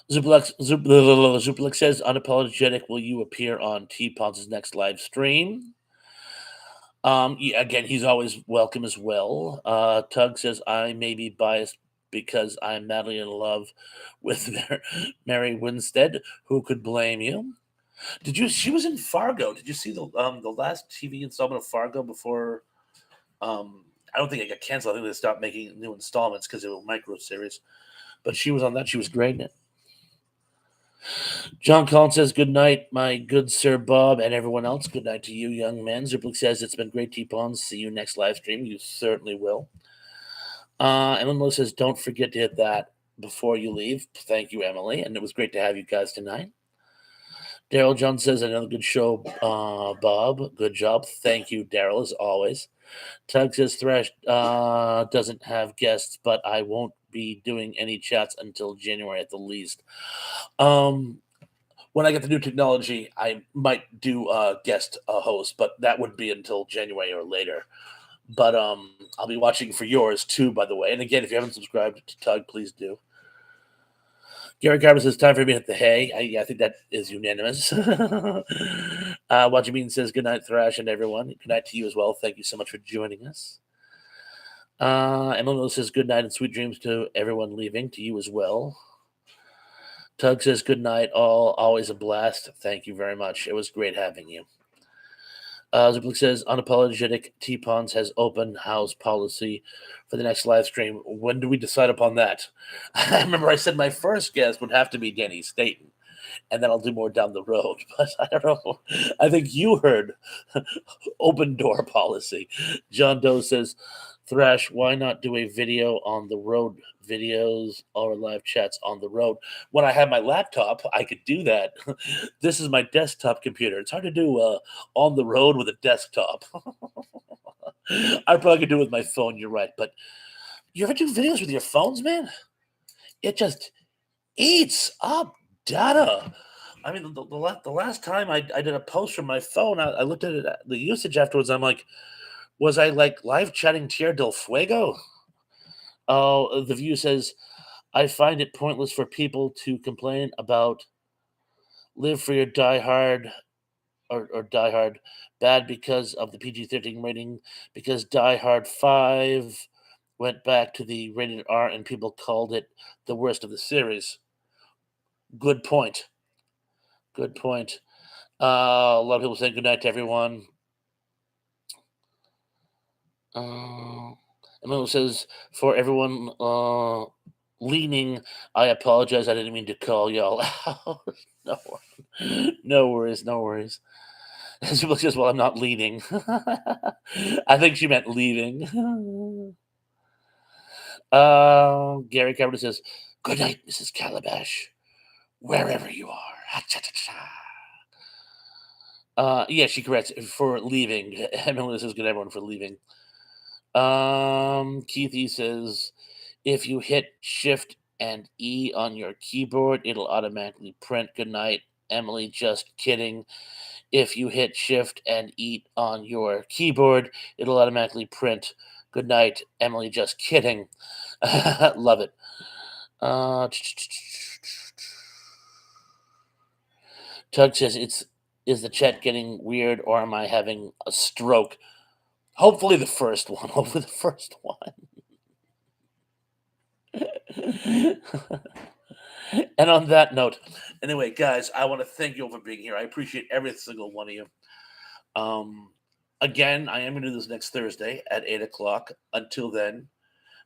Zuplex says, unapologetic, will you appear on T-Pon's next live stream? Yeah, again, he's always welcome as well. Tug says, I may be biased because I'm madly in love with Mary Winstead. Who could blame you? She was in Fargo. Did you see the last TV installment of Fargo before? I don't think it got canceled. I think they stopped making new installments because it was a micro series. But she was on that. She was great in it. John Collins says, good night, my good Sir Bob, and everyone else. Good night to you, young men. Zerblick says, it's been great, T-Pawns. See you next live stream. You certainly will. Emily says, don't forget to hit that before you leave. Thank you, Emily. And it was great to have you guys tonight. Daryl Jones says, another good show, Bob. Good job. Thank you, Daryl, as always. Tug says, Thresh doesn't have guests, but I won't be doing any chats until January at the least. When I get the new technology, I might do a guest host, but that would be until January or later. But I'll be watching for yours too, by the way. And again, if you haven't subscribed to Tug, please do. Gary Garber says, time for me to hit the hay. I think that is unanimous. Watching Bean says, good night, Thrash, and everyone. Good night to you as well. Thank you so much for joining us. Emily says, good night and sweet dreams to everyone leaving, to you as well. Tug says, good night, all. Always a blast. Thank you very much. It was great having you. Zublik says, unapologetic T-Pawns has open house policy for the next live stream. When do we decide upon that? I remember I said my first guest would have to be Danny Staten, and then I'll do more down the road. But I don't know. I think you heard open door policy. John Doe says, Thrash, why not do a video on the road? Videos or live chats on the road. When I have my laptop, I could do that. This is my desktop computer. It's hard to do on the road with a desktop. I probably could do it with my phone. You're right, but you ever do videos with your phones, man? It just eats up data. I mean, the last time I did a post from my phone, I looked at it, the usage afterwards. I'm like, was I like live chatting Tierra del Fuego? Oh, the view says, I find it pointless for people to complain about live for your die hard or die hard bad because of the PG-13 rating, because Die Hard 5 went back to the rated R and people called it the worst of the series. Good point. Good point. A lot of people saying good night to everyone. Emilio says, for everyone leaning, I apologize. I didn't mean to call y'all out. No worries. No worries. People says, well, I'm not leaning. I think she meant leaving. Gary Cameron says, good night, Mrs. Calabash, wherever you are. Yeah, she corrects for leaving. Emily says, good everyone for leaving. Keithy says, if you hit Shift and E on your keyboard, it'll automatically print. Good night, Emily. Just kidding. If you hit Shift and E on your keyboard, it'll automatically print. Good night, Emily. Just kidding. Love it. Tug says, is the chat getting weird or am I having a stroke? Hopefully the first one. Hopefully the first one. And on that note, anyway, guys, I want to thank you all for being here. I appreciate every single one of you. Again, I am going to do this next Thursday at 8 o'clock. Until then,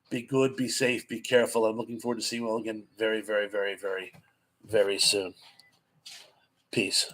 be good, be safe, be careful. I'm looking forward to seeing you all again very, very, very, very, very soon. Peace.